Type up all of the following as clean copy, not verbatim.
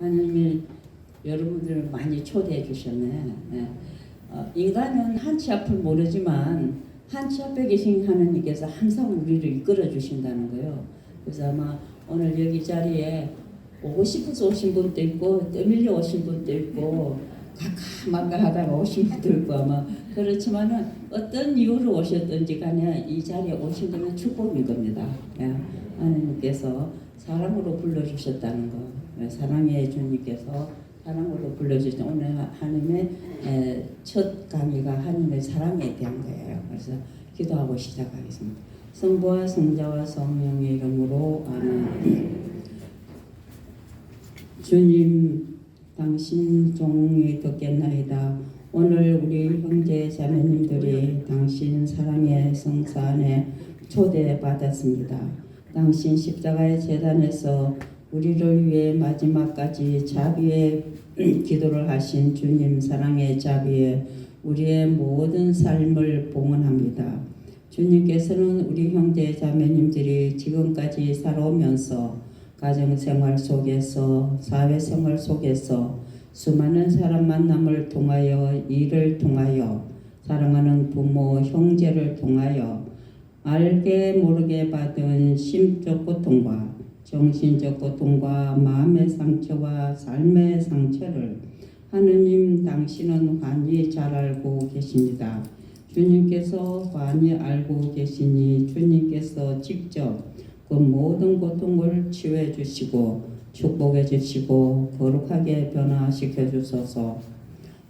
하나님이 여러분들을 많이 초대해 주셨네. 예. 인간은 한치 앞을 모르지만 한치 앞에 계신 하나님께서 항상 우리를 이끌어 주신다는 거예요. 그래서 아마 오늘 여기 자리에 오고 싶어서 오신 분도 있고 떠밀려 오신 분도 있고 가까만가 하다가 오신 분도 있고 아마 그렇지만은 어떤 이유로 오셨든지 간에 이 자리에 오신 것은 축복인 겁니다. 예. 하나님께서 사랑으로 불러주셨다는 거. 예. 사랑의 주님께서 사랑으로 불러주신 오늘 하나님의 첫 강의가 하나님의 사랑에 대한 거예요. 그래서 기도하고 시작하겠습니다. 성부와 성자와 성령의 이름으로 아멘. 주님, 당신 종이 듣겠나이다. 오늘 우리 형제 자매님들이 당신 사랑의 성사 안에 초대받았습니다. 당신 십자가의 제단에서 우리를 위해 마지막까지 자비의 기도를 하신 주님 사랑의 자비에 우리의 모든 삶을 봉헌합니다. 주님께서는 우리 형제 자매님들이 지금까지 살아오면서 가정생활 속에서 사회생활 속에서 수많은 사람 만남을 통하여 일을 통하여 사랑하는 부모 형제를 통하여 알게 모르게 받은 심적 고통과 정신적 고통과 마음의 상처와 삶의 상처를 하느님 당신은 환히 잘 알고 계십니다. 주님께서 환히 알고 계시니 주님께서 직접 그 모든 고통을 치유해 주시고 축복해 주시고 거룩하게 변화시켜 주소서.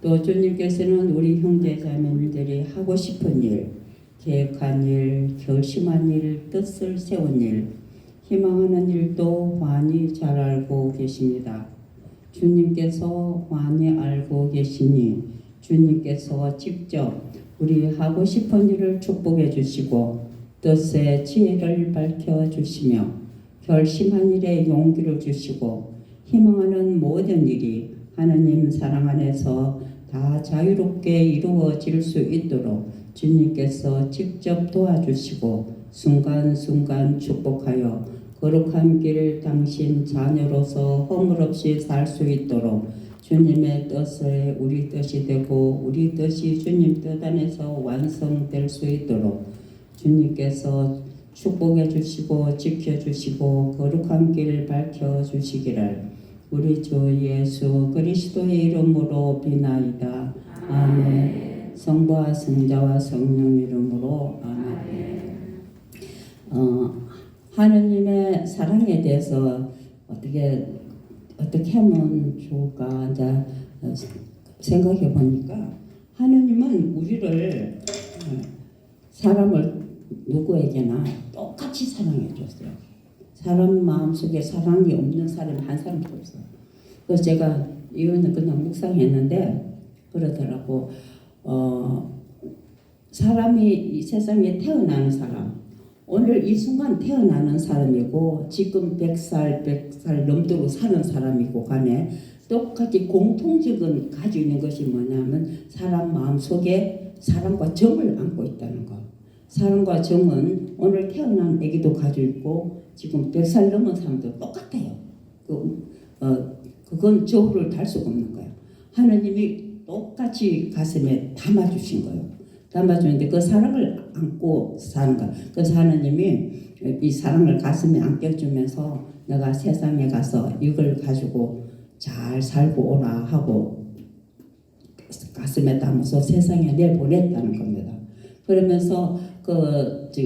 또 주님께서는 우리 형제 자매님들이 하고 싶은 일, 계획한 일, 결심한 일, 뜻을 세운 일, 희망하는 일도 환히 잘 알고 계십니다. 주님께서 환히 알고 계시니 주님께서 직접 우리 하고 싶은 일을 축복해 주시고 뜻의 지혜를 밝혀 주시며 결심한 일에 용기를 주시고 희망하는 모든 일이 하나님 사랑 안에서 다 자유롭게 이루어질 수 있도록 주님께서 직접 도와주시고 순간순간 축복하여 거룩한 길 당신 자녀로서 허물 없이 살 수 있도록 주님의 뜻에 우리 뜻이 되고 우리 뜻이 주님 뜻 안에서 완성될 수 있도록 주님께서 축복해 주시고 지켜 주시고 거룩한 길을 밝혀 주시기를 우리 주 예수 그리스도의 이름으로 비나이다. 아멘. 성부와 성자와 성령 이름으로 아멘. 하느님의 사랑에 대해서 어떻게 하면 좋을까 이제 생각해 보니까 하느님은 우리를 사람을 누구에게나 똑같이 사랑해 줬어요. 사람 마음속에 사랑이 없는 사람이 한 사람도 없어요. 그래서 제가 이거는 그냥 묵상했는데 그러더라고. 사람이 이 세상에 태어나는 사람 오늘 이 순간 태어나는 사람이고 지금 100살 넘도록 사는 사람이고 간에 똑같이 공통적인 가지고 있는 것이 뭐냐면 사람 마음속에 사랑과 정을 안고 있다는 거. 사랑과 정은 오늘 태어난 아기도 가지고 있고 지금 100살 넘은 사람도 똑같아요. 그건 저울을 달 수가 없는 거예요. 하나님이 똑같이 가슴에 담아주신 거예요. 담아주는데 그 사랑을 안고 사는 거예요. 그래서 하나님이 이 사랑을 가슴에 안겨주면서 내가 세상에 가서 이걸 가지고 잘 살고 오라 하고 가슴에 담아서 세상에 내보냈다는 겁니다. 그러면서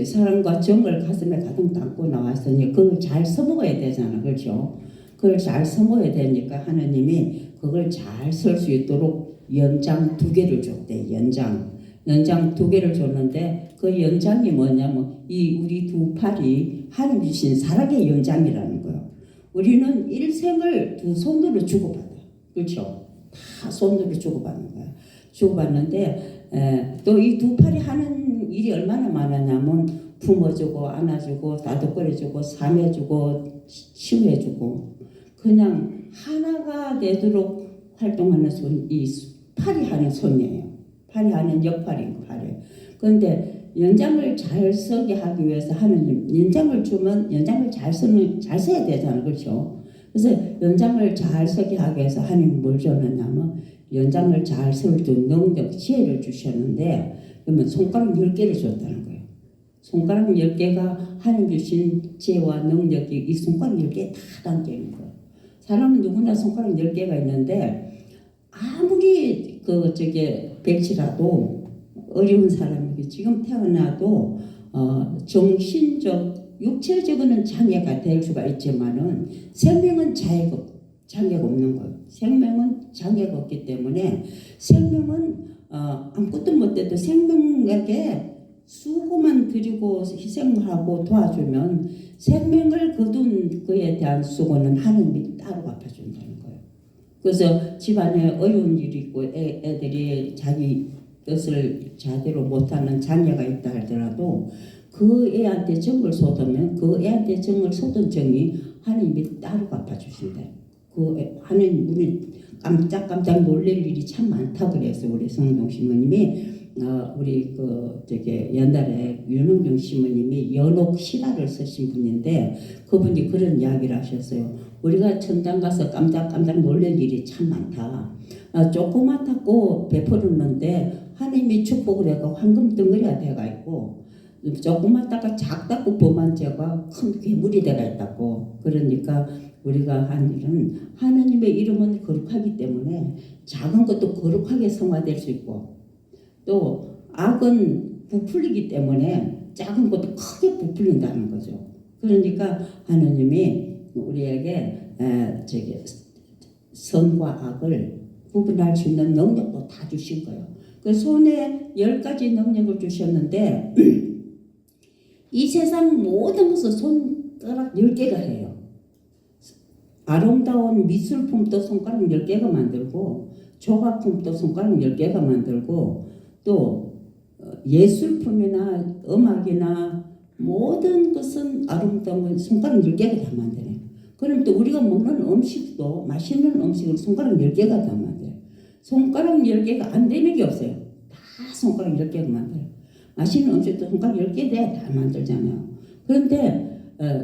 사랑과 정을 가슴에 가득 담고 나왔으니 그걸 잘 써먹어야 되잖아. 그렇죠? 그걸 잘 써먹어야 되니까 하나님이 그걸 잘 쓸 수 있도록 연장 2개를 줬대. 연장 2개를 줬는데 그 연장이 뭐냐면 이 우리 두 팔이 하나님 주신 사랑의 연장이라는 거예요. 우리는 일생을 두 손으로 주고받아요. 그렇죠? 다 손으로 주고받는 거예요. 주고받는데 또 이 두 팔이 하는 일이 얼마나 많았냐면 품어주고 안아주고 다독거려주고 삼해주고 치유해주고 그냥 하나가 되도록 활동하는 손, 이 팔이 하는 손이에요. 팔이 하는 역할인 팔이에요. 그런데 연장을 잘 쓰게 하기 위해서 하느님 연장을 주면 연장을 잘 써야 되잖아요. 그렇죠? 그래서 연장을 잘 서게 하기 위해서 하나님 뭘 줬느냐면 연장을 잘 세울 때 능력, 지혜를 주셨는데 그러면 손가락 10개를 줬다는 거예요. 손가락 10개가 하나님 주신 지혜와 능력이 이 손가락 10개에 다 담겨 있는 거예요. 사람은 누구나 손가락 10개가 있는데 아무리 백치라도 어려운 사람이 지금 태어나도 정신적, 육체적으로는 장애가 될 수가 있지만은 생명은 장애가 없는 거예요. 생명은 장애가 없기 때문에 생명은 아무것도 못해도 생명에게 수고만 드리고 희생하고 도와주면 생명을 거둔 그에 대한 수고는 하나님이 따로 갚아준다는 거예요. 그래서 집안에 어려운 일이 있고 애들이 자기 뜻을 제대로 못하는 자녀가 있다 하더라도 그 애한테 정을 쏟으면 그 애한테 정을 쏟은 정이 하나님이 따로 갚아주신다. 하나님 우리 깜짝깜짝 놀랄 일이 참 많다 그래서 우리 성동 시모님이 우리 옛날에 윤흥경 시모님이 연옥 신화를 쓰신 분인데 그분이 그런 이야기를 하셨어요. 우리가 천당 가서 깜짝깜짝 놀랄 일이 참 많다. 조그맣다고 베풀었는데 하나님이 축복을 해가 황금 덩어리가 돼가 있고 조그맣다가 작다고 범한 죄가 큰 괴물이 돼가 있다고. 그러니까 우리가 한 일은 하나님의 이름은 거룩하기 때문에 작은 것도 거룩하게 성화될 수 있고 또 악은 부풀리기 때문에 작은 것도 크게 부풀린다는 거죠. 그러니까 하나님이 우리에게 선과 악을 구분할 수 있는 능력도 다 주신 거예요. 그 손에 10가지 능력을 주셨는데 이 세상 모든 것을 손가락 10개가 해요. 아름다운 미술품도 손가락 10개가 만들고 조각품도 손가락 10개가 만들고 또 예술품이나 음악이나 모든 것은 아름다운 손가락 10개가 다 만드네요. 그럼 또 우리가 먹는 음식도 맛있는 음식을 손가락 10개가 다 만들어요. 손가락 10개가 안 되는 게 없어요. 다 손가락 10개가 만들어요. 맛있는 음식도 손가락 10개 돼야 다 만들잖아요. 그런데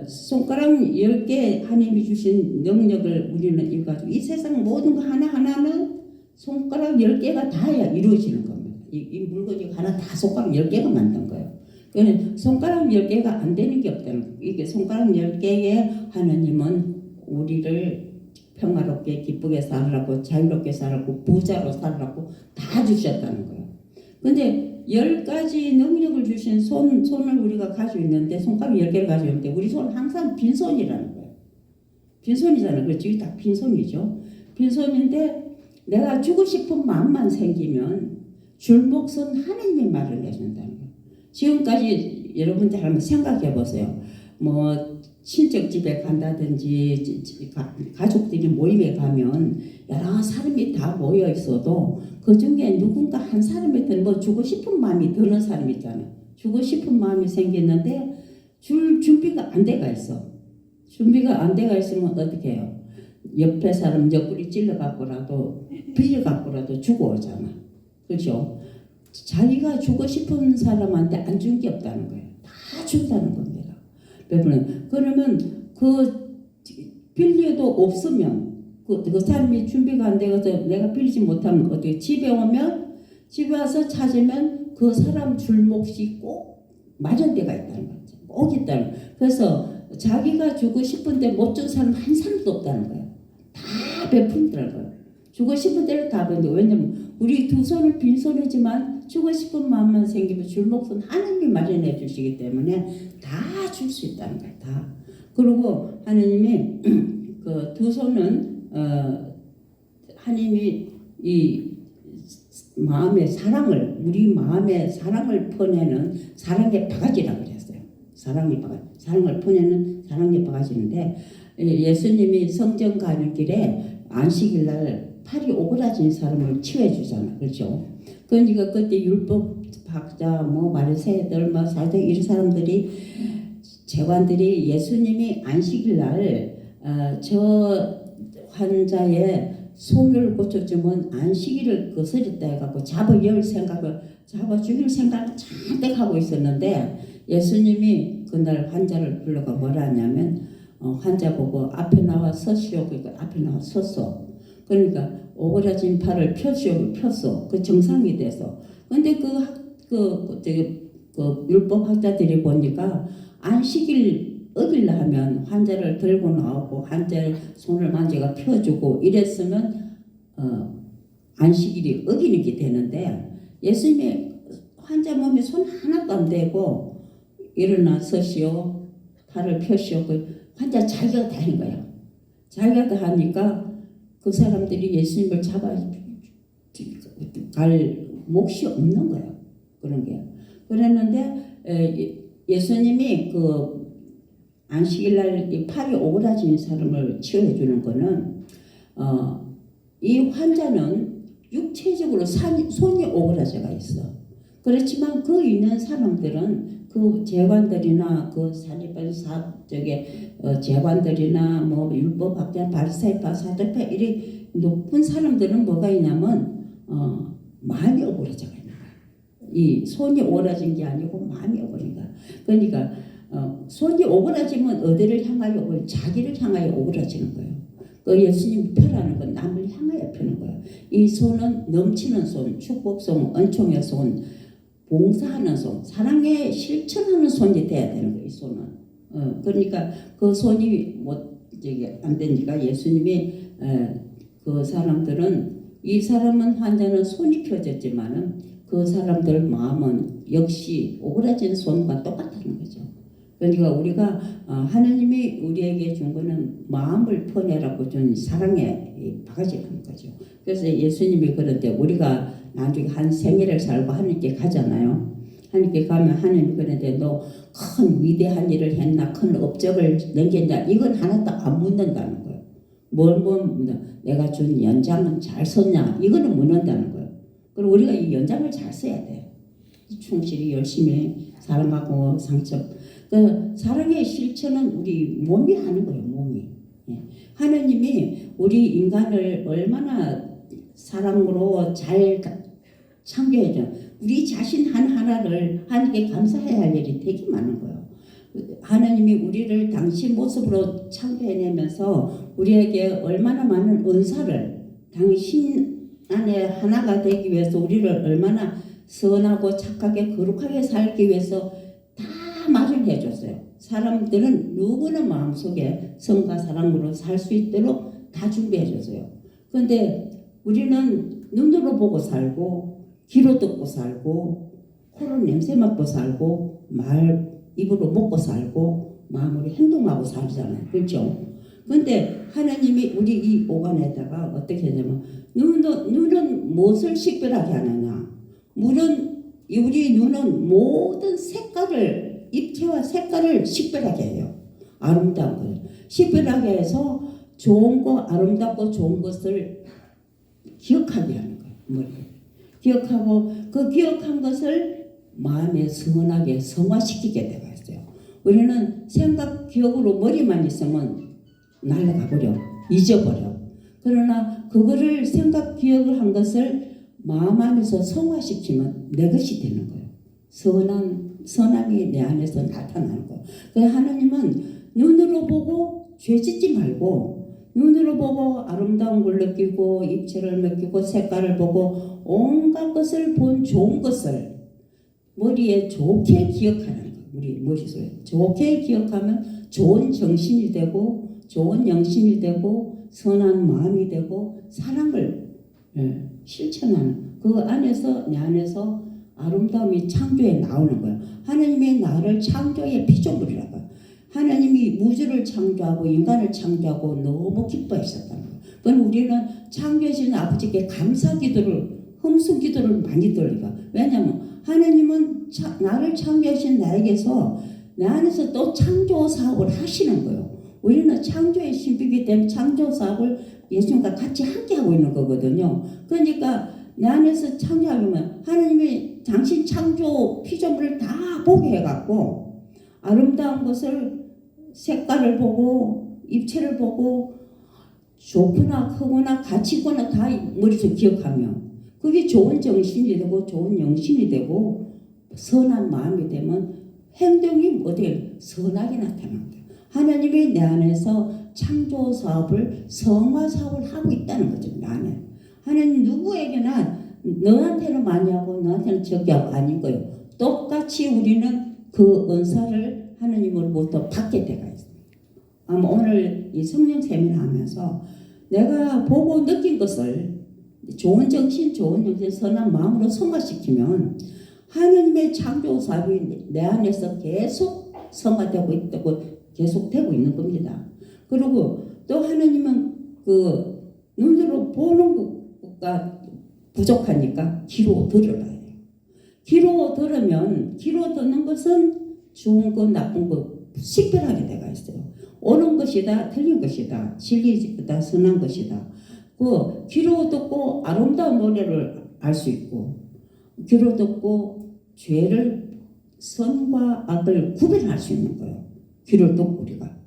손가락 10개 하나님이 주신 능력을 우리는 읽어가지고 이 세상 모든 거 하나하나는 손가락 10개가 다 이루어지는 겁니다. 이 물건이 하나 다 손가락 10개가 만든 거예요. 그러니까 손가락 10개가 안 되는 게 없다는 거예요. 이게 손가락 10개에 하나님은 우리를 평화롭게 기쁘게 살라고 자유롭게 살라고 부자로 살라고 다 주셨다는 거예요. 근데 10가지 능력을 주신 손을 우리가 가지고 있는데 손가락 10개를 가지고 있는데 우리 손은 항상 빈손이라는 거예요. 빈손이잖아요. 그렇지? 다 빈손이죠. 빈손인데 내가 주고 싶은 마음만 생기면 줄목선 하나님이 마련해 준다는 거예요. 지금까지 여러분들 한번 생각해 보세요. 뭐 친척 집에 간다든지 가족들이 모임에 가면 여러 사람이 다 모여 있어도 그 중에 누군가 한 사람한테는 뭐 주고 싶은 마음이 드는 사람 있잖아요. 주고 싶은 마음이 생겼는데 줄 준비가 안 돼가 있어. 준비가 안 돼가 있으면 어떻게 해요? 옆에 사람 옆구리 찔러 갖고라도 빌려 갖고라도 주고 오잖아. 그렇죠? 자기가 주고 싶은 사람한테 안 준 게 없다는 거예요. 다 준다는 겁니다. 그러면 그 빌려도 없으면 그 사람이 준비가 안 되어서 내가 빌리지 못하면 어떻게 집에 와서 찾으면 그 사람 줄몫이 꼭 마련되어 있다는 거죠. 꼭 있다는 거예요. 그래서 자기가 주고 싶은데 못 준 사람 한 사람도 없다는 거예요. 다 베푼다는 거예요. 주고 싶은 대로 다 베푼다. 왜냐면 우리 두 손은 빈손이지만 주고 싶은 마음만 생기면 줄몫은 하나님이 마련해 주시기 때문에 다 줄 수 있다는 거예요. 다. 그리고 하나님이 그 두 손은 하나님이 이 마음의 사랑을 우리 마음의 사랑을 퍼내는 사랑의 바가지라고 그랬어요. 사랑의 바가지. 사랑을 퍼내는 사랑의 바가지인데 예수님이 성전 가는 길에 안식일 날 팔이 오그라진 사람을 치유해 주잖아. 그렇죠? 그러니까 그때 율법 학자 바리새인들 사도 이런 사람들이 재관들이 예수님이 안식일 날 저 환자의 손을 고쳐주면 안식일을 거스렸다 해갖고 잡아 죽일 생각을 잔뜩 하고 있었는데 예수님이 그날 환자를 불러가 뭐라 하냐면 환자 보고 앞에 나와 서시오. 그러니까 앞에 나와 섰어. 그러니까 오그라진 팔을 펴시오. 폈어. 그 정상이 돼서. 근데 그 율법학자들이 보니까 안식일 어길라 하면 환자를 들고 나오고 환자 손을 만지가 펴주고 이랬으면 안식일이 어기는 게 되는데 예수님이 환자 몸에 손 하나도 안 대고 일어나 서시오. 팔을 펴시오. 그 환자 자기가 다 하는 거야. 자기가 다 하니까 그 사람들이 예수님을 잡아 갈 몫이 없는 거예요. 그런 게. 그랬는데 예수님이 그 안식일날 이 팔이 오그라진 사람을 치유해 주는 거는 이 환자는 육체적으로 손이 오그라져가 있어. 그렇지만 그 있는 사람들은 그 재관들이나 그 사리바이사 재관들이나 뭐 율법학자 바리새파 사도파 이리 높은 사람들은 뭐가 있냐면 마음이 오그라져가 있는 거야. 이 손이 오그라진 게 아니고 마음이 오그라진 거야. 그러니까 손이 오그라지면 어디를 향하여 오그라지는 자기를 향하여 오그라지는 거예요. 그 예수님 펴라는 건 남을 향하여 펴는 거예요. 이 손은 넘치는 손, 축복손, 은총의 손, 봉사하는 손, 사랑에 실천하는 손이 돼야 되는 거예요. 이 손은. 그러니까 그 손이 안 되니까 예수님이 그 사람들은 이 사람은 환자는 손이 펴졌지만은 그 사람들 마음은 역시 오그라진 손과 똑같다는 거죠. 그러니까 우리가 하느님이 우리에게 준 거는 마음을 퍼내라고 준 사랑의 바가지라는 거죠. 그래서 예수님이 그런데 우리가 나중에 한 생애를 살고 하느님께 가잖아요. 하느님께 가면 하느님이 그런데 너 큰 위대한 일을 했나 큰 업적을 남겼냐 이건 하나도 안 묻는다는 거예요. 뭘 묻는 내가 준 연장은 잘 썼냐 이거는 묻는다는 거예요. 그리고 우리가 이 연장을 잘 써야 돼. 충실히 열심히 사랑하고 상처 그 사랑의 실천은 우리 몸이 하는 거예요. 몸이. 하느님이 우리 인간을 얼마나 사랑으로 잘 창조해줘. 우리 자신 하나를 하나님께 감사해야 할 일이 되게 많은 거예요. 하나님이 우리를 당신 모습으로 창조해내면서 우리에게 얼마나 많은 은사를 당신 안에 하나가 되기 위해서 우리를 얼마나 선하고 착하게 거룩하게 살기 위해서 다 마련해 줬어요. 사람들은 누구나 마음속에 성과 사랑으로 살 수 있도록 다 준비해 줬어요. 그런데 우리는 눈으로 보고 살고 귀로 듣고 살고 코로 냄새 맡고 살고 입으로 먹고 살고 마음으로 행동하고 살잖아요. 그렇죠? 그런데 하나님이 우리 이 오간에다가 어떻게 하냐면 눈은 무엇을 식별하게 하느냐. 우리 눈은 모든 색깔을 입체와 색깔을 식별하게 해요. 아름다운 걸 식별하게 해서 좋은 거 아름답고 좋은 것을 기억하게 하는 거예요. 머리에 기억하고 그 기억한 것을 마음에 선하게 성화시키게 되어 있어요. 우리는 생각 기억으로 머리만 있으면 날아가 버려 잊어버려. 그러나 그거를 생각 기억을 한 것을 마음 안에서 성화시키면 내 것이 되는 거예요. 선함이 내 안에서 나타나는 거예요. 그래서 하나님은 눈으로 보고 죄 짓지 말고 눈으로 보고 아름다운 걸 느끼고 입체를 느끼고 색깔을 보고 온갖 것을 본 좋은 것을 머리에 좋게 기억하는 거예요. 우리 머릿속에 좋게 기억하면 좋은 정신이 되고 좋은 영신이 되고 선한 마음이 되고 사랑을 실천하는 그 안에서 내 안에서 아름다움이 창조에 나오는 거예요. 하나님의 나를 창조의 피조물이라고 해요. 하나님이 무주를 창조하고 인간을 창조하고 너무 기뻐하셨다는 거예요. 그럼 우리는 창조하시는 아버지께 감사 기도를 흠숭 기도를 많이 돌리고 왜냐하면 하나님은 나를 창조하신 나에게서 내 안에서 또 창조 사업을 하시는 거예요. 우리는 창조의 신비이기 때문에 창조 사업을 예수님과 같이 함께 하고 있는 거거든요. 그러니까 내 안에서 창조하려면 하나님이 당신 창조 피조물을 다 보게 해갖고 아름다운 것을 색깔을 보고 입체를 보고 좋거나 크거나 가치 있거나 다 머릿속에 기억하면 그게 좋은 정신이 되고 좋은 영신이 되고 선한 마음이 되면 행동이 어떻게 선하게 나타납니다. 하나님이 내 안에서 창조 사업을 성화 사업을 하고 있다는 거죠. 내 안에. 하나님 누구에게나 너한테는 많이 하고 너한테는 적게 하고 아닌 거예요. 똑같이 우리는 그 은사를 하나님으로부터 받게 되가 있어요. 아마 오늘 이 성령 세미나 하면서 내가 보고 느낀 것을 좋은 정신, 좋은 정신, 선한 마음으로 성화시키면 하나님의 창조 사업이 내 안에서 계속 성화되고 있다고 계속 되고 있는 겁니다. 그리고 또 하나님은 그 눈으로 보는 것과 부족하니까 귀로 들으라 해요. 귀로 들으면 귀로 듣는 것은 좋은 것, 나쁜 것 식별하게 되어 있어요. 옳은 것이다, 틀린 것이다, 진리다, 선한 것이다. 그 귀로 듣고 아름다운 노래를 알 수 있고, 귀로 듣고 죄를 선과 악을 구별할 수 있는 거예요. 귀를 듣고 우리가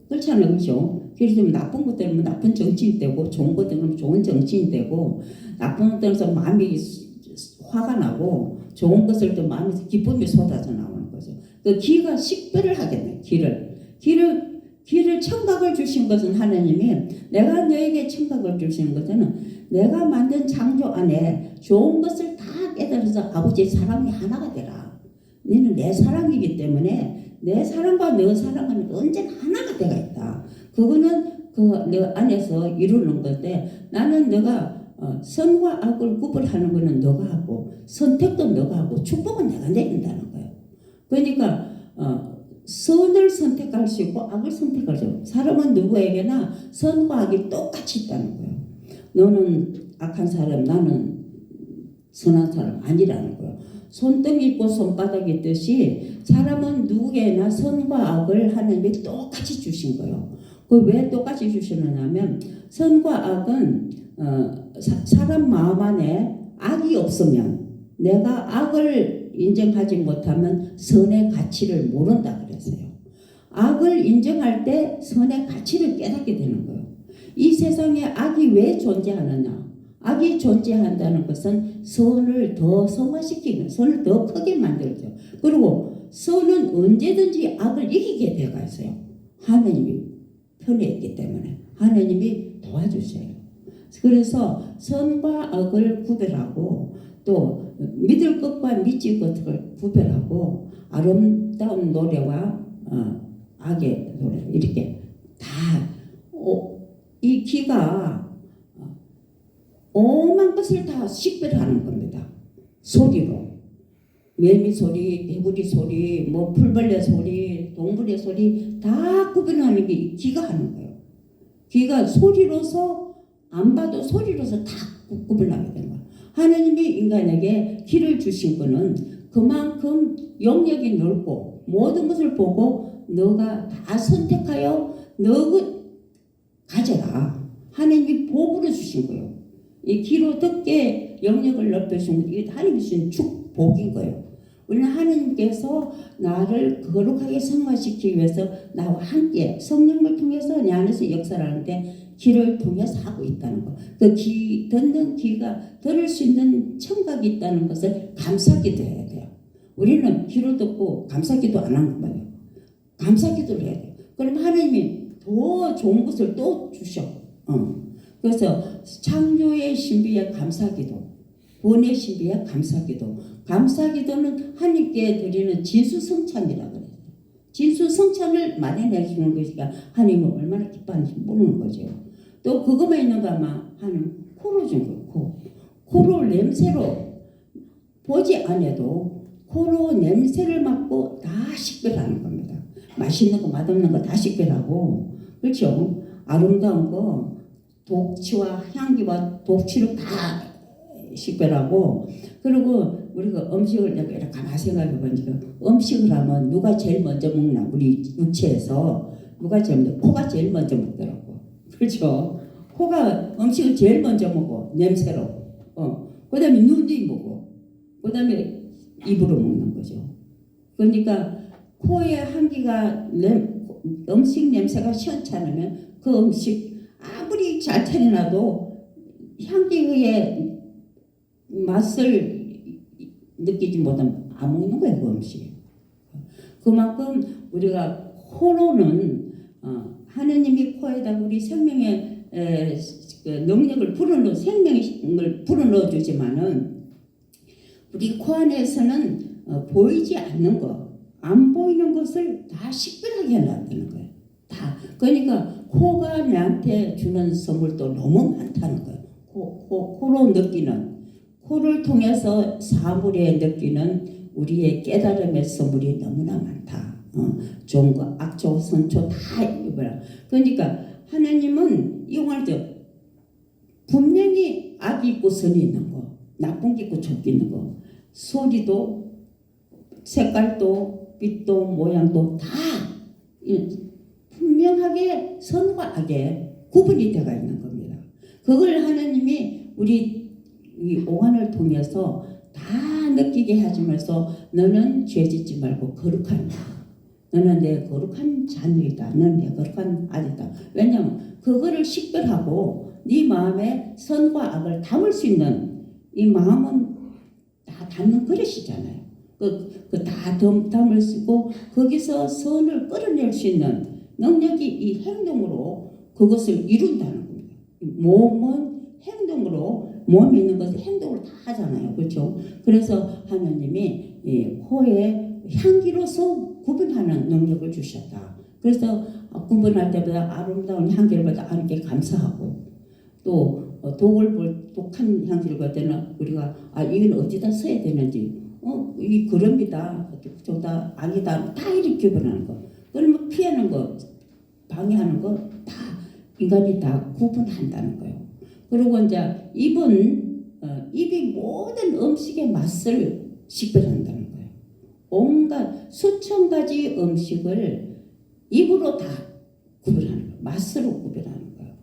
그렇잖아요, 그렇죠? 귀를 들으면 나쁜 것 때문에 나쁜 정치인 되고, 좋은 것 때문에 좋은 정치인 되고, 나쁜 것 때문에 마음이 화가 나고, 좋은 것을 또 마음에서 기쁨이 쏟아져 나오는 거죠. 그 귀가 식별을 하겠네. 귀를 청각을 주신 것은 하나님이, 내가 너에게 청각을 주시는 것은 내가 만든 창조 안에 좋은 것을 다 깨달아서 아버지의 사랑이 하나가 되라. 너는 내 사랑이기 때문에 내 사랑과 너 사랑은 언제나 하나가 되어 있다. 그거는 너 안에서 이루는 건데, 나는 너가 선과 악을 구분하는 거는 너가 하고, 선택도 너가 하고, 축복은 내가 내린다는 거예요. 그러니까 선을 선택할 수 있고 악을 선택할 수 있고, 사람은 누구에게나 선과 악이 똑같이 있다는 거예요. 너는 악한 사람, 나는 선한 사람 아니라는 거예요. 손등이 있고 손바닥이 있듯이 사람은 누구에게나 선과 악을 하나님이 똑같이 주신 거예요. 그 왜 똑같이 주시느냐면, 선과 악은 사람 마음 안에 악이 없으면, 내가 악을 인정하지 못하면 선의 가치를 모른다 그랬어요. 악을 인정할 때 선의 가치를 깨닫게 되는 거예요. 이 세상에 악이 왜 존재하느냐? 악이 존재한다는 것은 선을 더 성화시키는, 선을 더 크게 만들죠. 그리고 선은 언제든지 악을 이기게 되어 있어요. 하나님이 편에 있기 때문에 하나님이 도와주세요. 그래서 선과 악을 구별하고, 또 믿을 것과 믿지 것을 구별하고, 아름다운 노래와 악의 노래, 이렇게 다 이 귀가 오만 것을 다 식별하는 겁니다. 소리로. 매미 소리, 개구리 소리, 뭐 풀벌레 소리, 동물의 소리 다 구별하는 게 귀가 하는 거예요. 귀가 소리로서, 안 봐도 소리로서 다 구별하게 되는 거예요. 하나님이 인간에게 귀를 주신 거는 그만큼 영역이 넓고, 모든 것을 보고 너가 다 선택하여 너가 가져라. 하나님이 복으로 주신 거예요. 이 귀로 듣게 영역을 넓혀주신 것, 이게 하나님이 주신 축복인 거예요. 우리는 하나님께서 나를 거룩하게 성화시키기 위해서 나와 함께 성령을 통해서 내 안에서 역사를 하는데, 귀를 통해서 하고 있다는 거. 그 듣는 귀가 들을 수 있는 청각이 있다는 것을 감사기도 해야 돼요. 우리는 귀로 듣고 감사기도 안 한 거예요. 감사기도를 해야 돼요. 그럼 하나님이 더 좋은 것을 또 주셔. 그래서 창조의 신비의 감사기도, 구원의 신비의 감사기도, 감사기도는 하나님께 드리는 진수성찬이라고 그래요. 진수성찬을 마련해 주는 것이니까 하나님은 얼마나 기뻐하는지 모르는 거죠. 또 그것만 있는가 하면 하나님 코로 준 거예요. 코로 냄새로, 보지 않아도 코로 냄새를 맡고 다 식별하는 겁니다. 맛있는 거 맛없는 거 다 식별하고, 그렇죠? 아름다운 거 독취와 향기와 독취를 다 식별하고, 그리고 우리가 음식을 이렇게 가만히 생각해 보니까, 음식을 하면 누가 제일 먼저 먹나? 우리 육체에서 누가 제일 먼저? 코가 제일 먼저 먹더라고. 그렇죠? 코가 음식을 제일 먼저 먹어, 냄새로. 그 다음에 눈이 먹어. 그 다음에 입으로 먹는 거죠. 그러니까 코의 향기가, 음식 냄새가 시원치 않으면 그 음식 아무리 잘 차려놔도 향기의 맛을 느끼지 못하면 안 먹는 거예요, 그 음식. 그만큼 우리가 코로는 하느님이 코에다 우리 생명의 그 능력을 생명을 불어넣어 주지만은 우리 코 안에서는 보이지 않는 것, 안 보이는 것을 다 식별하게 해놨다는 거예요. 다. 그러니까 코가 내한테 주는 선물도 너무 많다는 거예요. 코로 느끼는, 코를 통해서 사물에 느끼는 우리의 깨달음의 선물이 너무나 많다. 좋은 거, 악조, 선조 다 이거라. 그러니까 하나님은 이용할때 분명히 악이 있고 선이 있는 거, 나쁜 게 있고 좋은 게 있는 거, 소리도 색깔도 빛도 모양도 다 분명하게 선과 악에 구분이 되어 있는 겁니다. 그걸 하나님이 우리 이 오한을 통해서 다 느끼게 하시면서 너는 죄짓지 말고 거룩하다. 너는 내 거룩한 자녀이다. 너는 내 거룩한 아들이다. 왜냐하면 그거를 식별하고 네 마음에 선과 악을 담을 수 있는 이 마음은 다 담는 그릇이잖아요. 다 담을 수 있고 거기서 선을 끌어낼 수 있는 능력이 이 행동으로 그것을 이룬다는 겁니다. 몸은 행동으로 몸에 있는 것을 행동으로 다 하잖아요. 그렇죠? 그래서 하나님이 코에 향기로서 구분하는 능력을 주셨다. 그래서 구분할 때보다 아름다운 향기를 받아 하나님께 감사하고 또 독한 향기를 받을 때는 우리가 이건 어디다 써야 되는지 이 그럽니다. 저다 아니다. 다 이렇게 구분하는 거. 그러면 피하는 거, 방해하는 거 다 인간이 다 구분한다는 거예요. 그리고 이제 입이 모든 음식의 맛을 식별한다는 거예요. 온갖 수천 가지 음식을 입으로 다 구별하는 거예요. 맛으로 구별하는 거예요.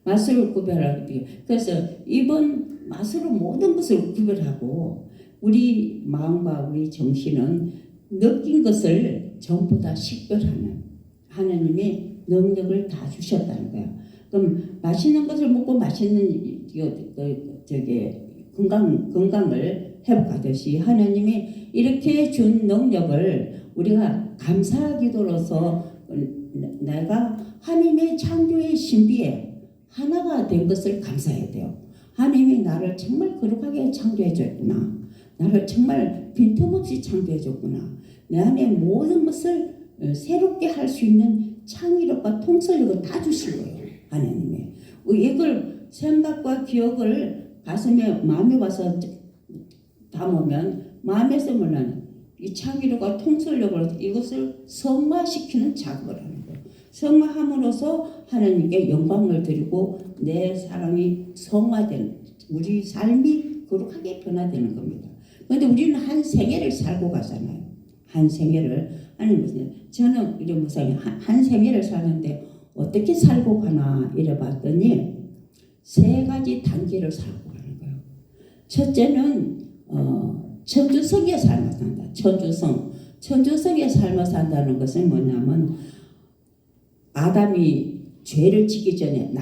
맛으로 구별하기. 그래서 입은 맛으로 모든 것을 구별하고 우리 마음과 우리 정신은 느낀 것을 전부 다 식별하는 하나님의 능력을 다 주셨다는 거예요. 그럼 맛있는 것을 먹고 맛있는 건강을 회복하듯이 하나님이 이렇게 준 능력을 우리가 감사 기도로서 내가 하나님의 창조의 신비에 하나가 된 것을 감사해야 돼요. 하나님이 나를 정말 거룩하게 창조해 줬구나. 나를 정말 빈틈없이 창조해 줬구나. 내 안에 모든 것을 새롭게 할 수 있는 창의력과 통솔력을 다 주신 거예요. 하나님이. 이걸 생각과 기억을 가슴에 마음에 와서 담으면 마음에서 뭐냐면 이 창의력과 통솔력을 이것을 성화시키는 작업을 하는 거예요. 성화함으로써 하나님께 영광을 드리고 내 사랑이 성화되는 우리 삶이 거룩하게 변화되는 겁니다. 그런데 우리는 한 생애를 살고 가잖아요. 한 생애를 아니 무슨 저는 이런 무상히 한 생애를 사는데 어떻게 살고 가나 이래봤더니 세 가지 단계를 살고 가는 거예요. 첫째는 천주성의 삶을 산다. 천주성의 삶을 산다는 것은 뭐냐면 아담이 죄를 짓기 전에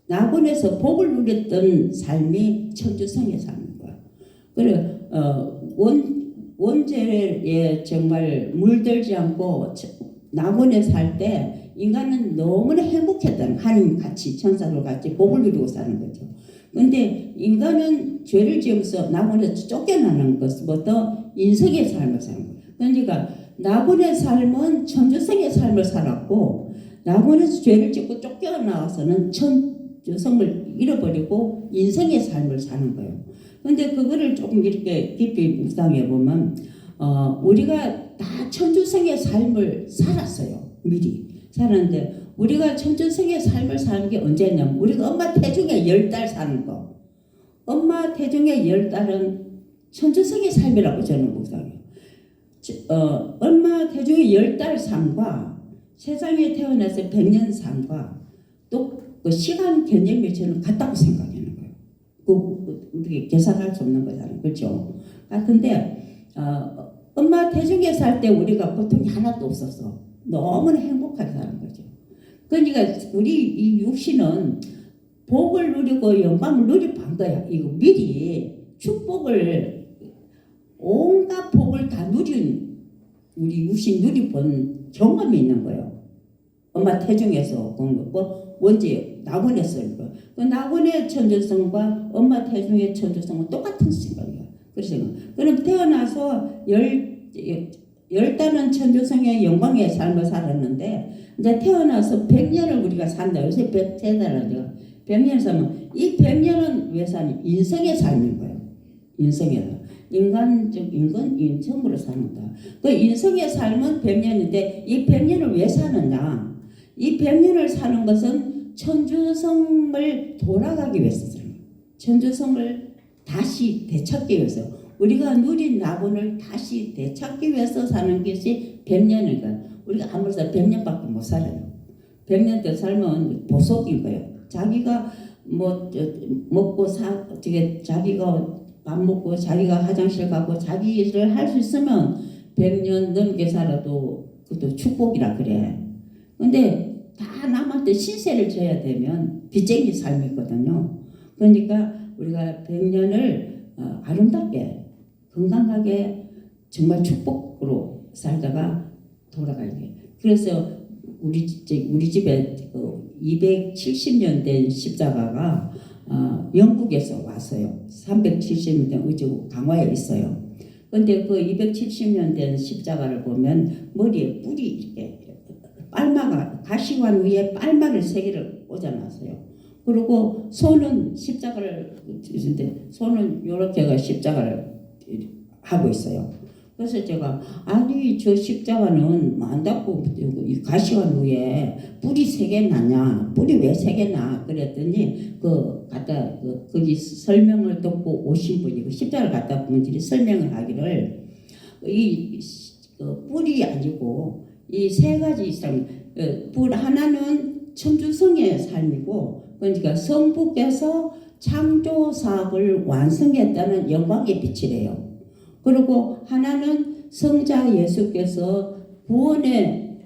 낙원에서 복을 누렸던 삶이 천주성의 삶인 거예요. 그래 원죄에 정말 물들지 않고 낙원에 살 때 인간은 너무나 행복했다는 하나님 같이 천사들 같이 복을 누리고 사는 거죠. 그런데 인간은 죄를 지으면서 낙원에서 쫓겨나는 것부터 인생의 삶을 사는 거예요. 그러니까 낙원의 삶은 천주성의 삶을 살았고 낙원에서 죄를 짓고 쫓겨나와서는 천주성을 잃어버리고 인생의 삶을 사는 거예요. 그런데 그거를 조금 이렇게 깊이 묵상해 보면 우리가 다 천주성의 삶을 살았어요. 미리 살았는데 우리가 천주성의 삶을 사는 게 언제냐면 우리가 엄마 태중에 10달 사는 거. 엄마 태중에 10달은 천주성의 삶이라고 저는 묵상해요. 엄마 태중에 10달 삶과 세상에 태어나서 100년 삶과 또 그 시간 개념이 저는 같다고 생각하는 거예요. 어떻게 계산할 수 없는 거잖아요. 그렇죠? 같은데 엄마 태중에 살 때 우리가 고통이 하나도 없었어. 너무나 행복하게 사는 거죠. 그러니까 우리 이 육신은 복을 누리고 영광을 누리는 거야. 이거 미리 축복을 온갖 복을 다 누린 우리 육신 눈이 본 경험이 있는 거예요. 엄마 태중에서 본 거고 원제 낙원에서 이거. 그 낙원의 천주성과 엄마 태중의 천주성은 똑같은 시간이에요. 그래서 그럼 태어나서 열 달은 천주성의 영광의 삶을 살았는데 이제 태어나서 100년을 우리가 산다. 요새 100세달이죠. 100년 살면 이 100년은 왜 사니? 인성의 삶인 거예요. 인성의 인성으로 사는다. 그 인성의 삶은 100년인데 이 100년을 왜 사느냐? 이 100년을 사는 것은 천주성을 돌아가기 위해서 천주성을 다시 되찾기 위해서 우리가 누린 낙원을 다시 되찾기 위해서 사는 것이 100년이니까 우리가 아무리 100년밖에 못 살아요. 100년 더 살면 보석인 거예요. 자기가 먹고 자기가 밥 먹고 자기가 화장실 가고 자기 일을 할 수 있으면 100년 넘게 살아도 그것도 축복이라 그래. 근데 다 남한테 신세를 져야 되면 빚쟁이 삶이거든요. 그러니까 우리가 100년을 아름답게 건강하게 정말 축복으로 살다가 돌아가야 돼. 그래서 우리 집에 270년 된 십자가가 영국에서 왔어요. 370년 된 의주 강화에 있어요. 근데 그 270년 된 십자가를 보면 머리에 뿔이 이렇게 빨마가 가시관 위에 빨마를 3개를 꽂아놨어요. 그리고 손은 십자가를 손은 이렇게가 십자가를 하고 있어요. 그래서 제가 아니 저 십자가는 안다고 가시관 위에 뿔이 3개 나냐? 뿔이 왜 3개 나? 그랬더니 거기 설명을 듣고 오신 분이 십자가를 갖다 분들이 설명을 하기를 뿔이 아니고 이 3가지 삶, 뿔 하나는 천주성의 삶이고 그러니까 성부께서 창조 사업을 완성했다는 영광의 빛이래요. 그리고 하나는 성자 예수께서 구원의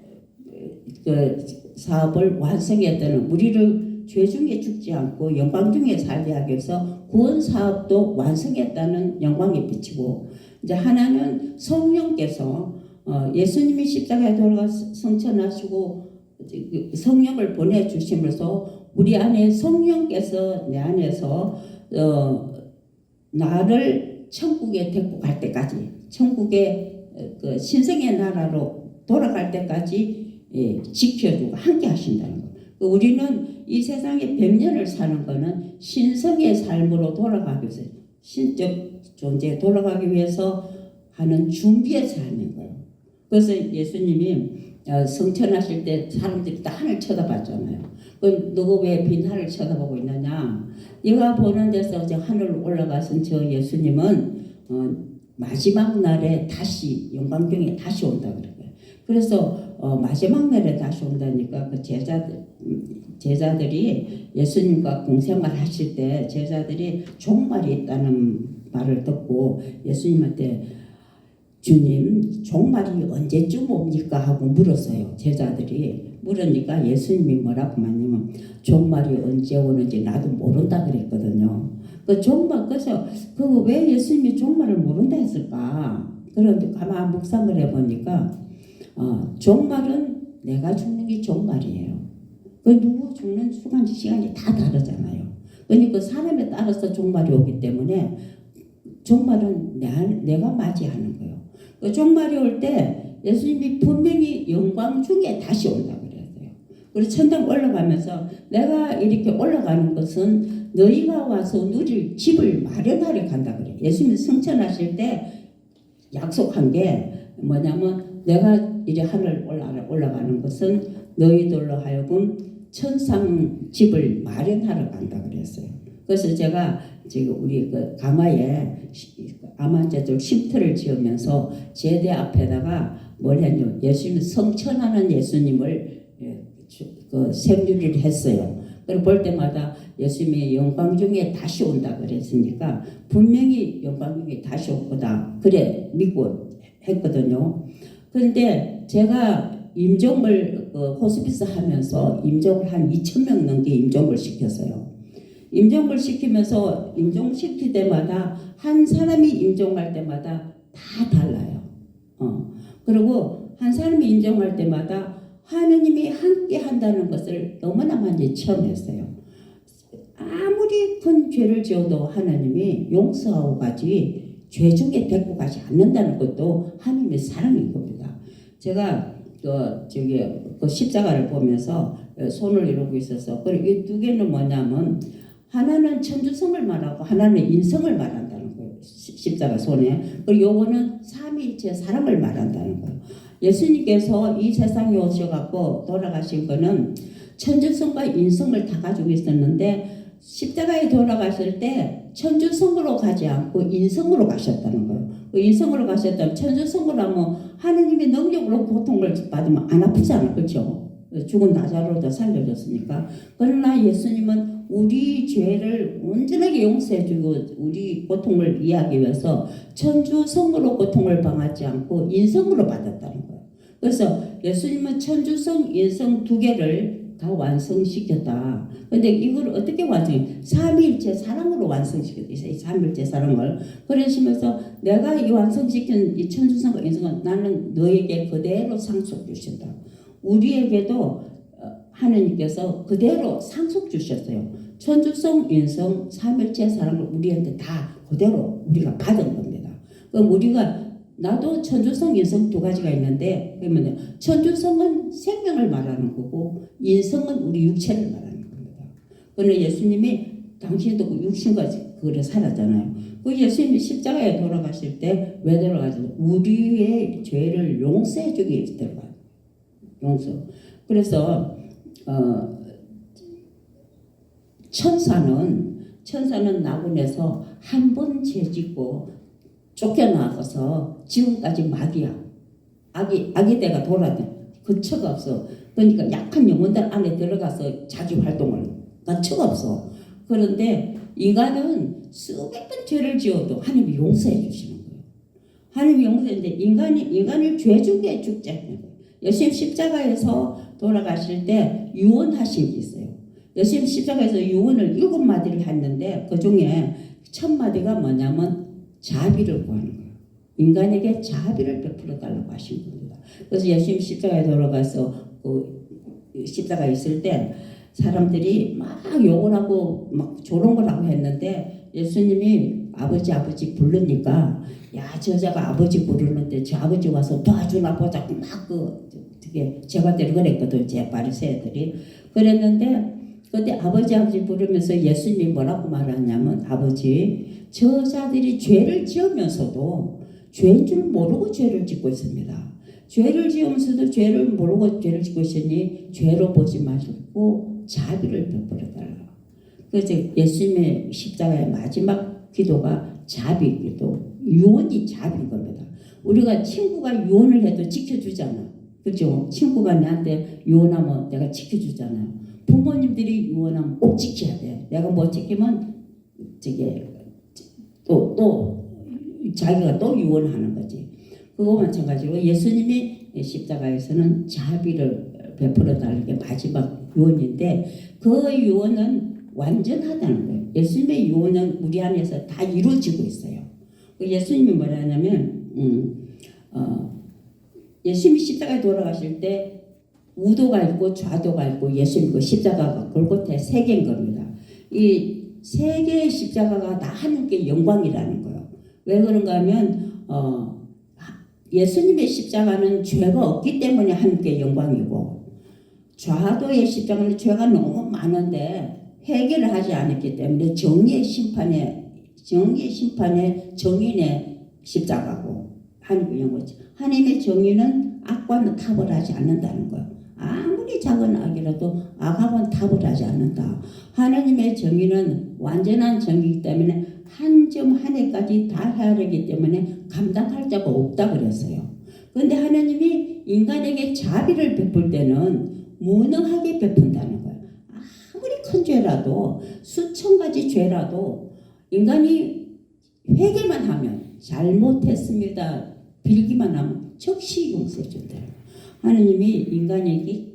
사업을 완성했다는 우리를 죄 중에 죽지 않고 영광 중에 살게 하기 위해서 구원 사업도 완성했다는 영광의 빛이고 이제 하나는 성령께서 예수님이 십자가에 돌아가서 성천하시고 성령을 보내주심으로써 우리 안에 성령께서 내 안에서 나를 천국에 데리고 갈 때까지 천국의 그 신성의 나라로 돌아갈 때까지 지켜주고 함께 하신다는 거. 우리는 이 세상에 100년을 사는 거는 신성의 삶으로 돌아가기 위해서 신적 존재에 돌아가기 위해서 하는 준비의 삶인 거예요. 그래서 예수님이 성천하실 때 사람들이 다 하늘 쳐다봤잖아요. 너가 왜 빈 하늘 쳐다보고 있느냐? 네가 보는 데서 저 하늘 올라가신 저 예수님은 마지막 날에 다시 영광 중에 다시 온다 그래요. 그래서 마지막 날에 다시 온다니까 그 제자들이 예수님과 공생활 하실 때 제자들이 종말이 있다는 말을 듣고 예수님한테 주님 종말이 언제쯤 옵니까 하고 물었어요. 제자들이 물으니까 예수님이 뭐라고 말하냐면 종말이 언제 오는지 나도 모른다 그랬거든요. 그 종말 그래서 왜 예수님이 종말을 모른다 했을까? 그런데 가만 묵상을 해보니까 종말은 내가 죽는 게 종말이에요. 누구 죽는 시간이 다 다르잖아요. 그러니까 사람에 따라서 종말이 오기 때문에 종말은 내가 맞이하는 거예요. 종말이 올 때 예수님이 분명히 영광 중에 다시 온다고 그랬어요. 그리고 천당 올라가면서 내가 이렇게 올라가는 것은 너희가 와서 누릴 집을 마련하러 간다 그래요. 예수님이 승천하실 때 약속한 게 뭐냐면 내가 이제 하늘 올라가는 것은 너희들로 하여금 천상 집을 마련하러 간다 그랬어요. 그래서 제가 지금 우리 강화에 아마제들 쉼터를 지으면서 제대 앞에다가 뭘 했냐면 예수님 성천하는 예수님을 생유를 했어요. 그리고 볼 때마다 예수님의 영광 중에 다시 온다 그랬으니까 분명히 영광 중에 다시 올 거다 그래 믿고 했거든요. 그런데 제가 임종을 호스피스 하면서 임종을 한 2,000명 넘게 임종을 시켰어요. 임종을 시키면서 임종시킬 때마다 한 사람이 임종할 때마다 다 달라요. 그리고 한 사람이 인정할 때마다 하느님이 함께 한다는 것을 너무나 많이 체험했어요. 아무리 큰 죄를 지어도 하나님이 용서하고 가지 죄 중에 데리고 가지 않는다는 것도 하나님의 사랑인 겁니다. 제가 그 십자가를 보면서 손을 이루고 있어서 이 두 개는 뭐냐면 하나는 천주성을 말하고 하나는 인성을 말한다는 거예요. 십자가 손에. 그리고 요거는 삼위일체 사랑을 말한다는 거예요. 예수님께서 이 세상에 오셔갖고 돌아가신 거는 천주성과 인성을 다 가지고 있었는데 십자가에 돌아가실 때 천주성으로 가지 않고 인성으로 가셨다는 거예요. 그 인성으로 가셨다면 천주성으로 하면 하느님의 능력으로 고통을 받으면 안 아프잖아. 그렇죠? 죽은 나사로도 살려줬으니까. 그러나 예수님은 우리 죄를 온전하게 용서해주고 우리 고통을 이해하기 위해서 천주성으로 고통을 당하지 않고 인성으로 받았다는 거예요. 그래서 예수님은 천주성, 인성 두 개를 다 완성시켰다. 근데 이걸 어떻게 완성해? 삼위일체 사랑으로 완성시켰어요. 삼위일체 사랑을. 그러시면서 내가 이 완성시킨 이 천주성과 인성은 나는 너에게 그대로 상속 주신다. 우리에게도 하느님께서 그대로 상속 주셨어요. 천주성, 인성, 삼위일체 사랑을 우리한테 다 그대로 우리가 받은 겁니다. 그럼 우리가 나도 천주성, 인성 두 가지가 있는데 그러면 천주성은 생명을 말하는 거고 인성은 우리 육체를 말하는 겁니다. 그런데 예수님이 당신도 그 육신과 그래 살았잖아요. 그 예수님이 십자가에 돌아가실 때 왜 돌아가셨어요? 우리의 죄를 용서해 주기 위해서 돌아가요. 용서. 그래서 천사는 나군에서 한 번 죄 짓고 쫓겨나가서 지금까지 마귀야. 악이 대가 돌아다녀. 근처가 없어. 그러니까 약한 영혼들 안에 들어가서 자기 활동을 근처가 없어. 그런데 인간은 수백 번 죄를 지어도 하나님이 용서해 주시는 거예요. 하나님이 용서했는데 인간을 죄 중에 죽지 않는 거예요. 예수님 십자가에서 돌아가실 때 유언하신 게 있어요. 예수님 십자가에서 유언을 7마디를 했는데 그 중에 첫 마디가 뭐냐면 자비를 구하는 거예요. 인간에게 자비를 베풀어 달라고 하신 겁니다. 그래서 예수님 십자가에 돌아가서 그 십자가에 있을 때 사람들이 막 욕을 하고 막 조롱을 하고 했는데 예수님이 아버지 부르니까 야 저자가 아버지 부르는데 저 아버지 와서 도와주나 보자고 막 되게 제가들 그랬거든. 제 바리새인들이 그랬는데 그때 아버지 부르면서 예수님이 뭐라고 말하냐면 아버지 저자들이 죄를 지으면서도 죄인 줄 모르고 죄를 짓고 있습니다. 죄를 지으면서도 죄를 모르고 죄를 짓고 있으니 죄로 보지 마시고 자비를 베풀어 달라. 그래서 예수님의 십자가의 마지막 기도가 자비 기도, 유언이 자비인 겁니다. 우리가 친구가 유언을 해도 지켜주잖아. 그렇죠? 친구가 나한테 유언하면 내가 지켜주잖아요. 부모님들이 유언하면 꼭 지켜야 돼. 내가 못 지키면 또 자기가 또 유언하는 거지. 그거 마찬가지로 예수님이 십자가에서는 자비를 베풀어 달라는 게 마지막 유언인데 그 유언은 완전하다는 거예요. 예수님의 유언은 우리 안에서 다 이루어지고 있어요. 예수님이 뭐라냐면 예수님이 십자가에 돌아가실 때 우도가 있고 좌도가 있고 예수님 그 십자가가 골고타에 3개인 겁니다. 이 3개의 십자가가 다 하나님께 영광이라는 거예요. 왜 그런가 하면 예수님의 십자가는 죄가 없기 때문에 하나님께 영광이고 좌도의 십자가는 죄가 너무 많은데 해결을 하지 않았기 때문에 정의의 심판에 정인의 십자가고 하나님의 영광이죠. 하나님의 정의는 악과는 탑을 하지 않는다는 거예요. 아무리 작은 악이라도 악하고는 탑을 하지 않는다. 하나님의 정의는 완전한 정의이기 때문에 한 점 한 해까지 다 헤아리기 때문에 감당할 자가 없다 그랬어요. 그런데 하나님이 인간에게 자비를 베풀 때는 무능하게 베푼다는 거예요. 아무리 큰 죄라도 수천 가지 죄라도 인간이 회개만 하면 잘못했습니다. 빌기만 하면 즉시 용서해 준대요. 하나님이 인간에게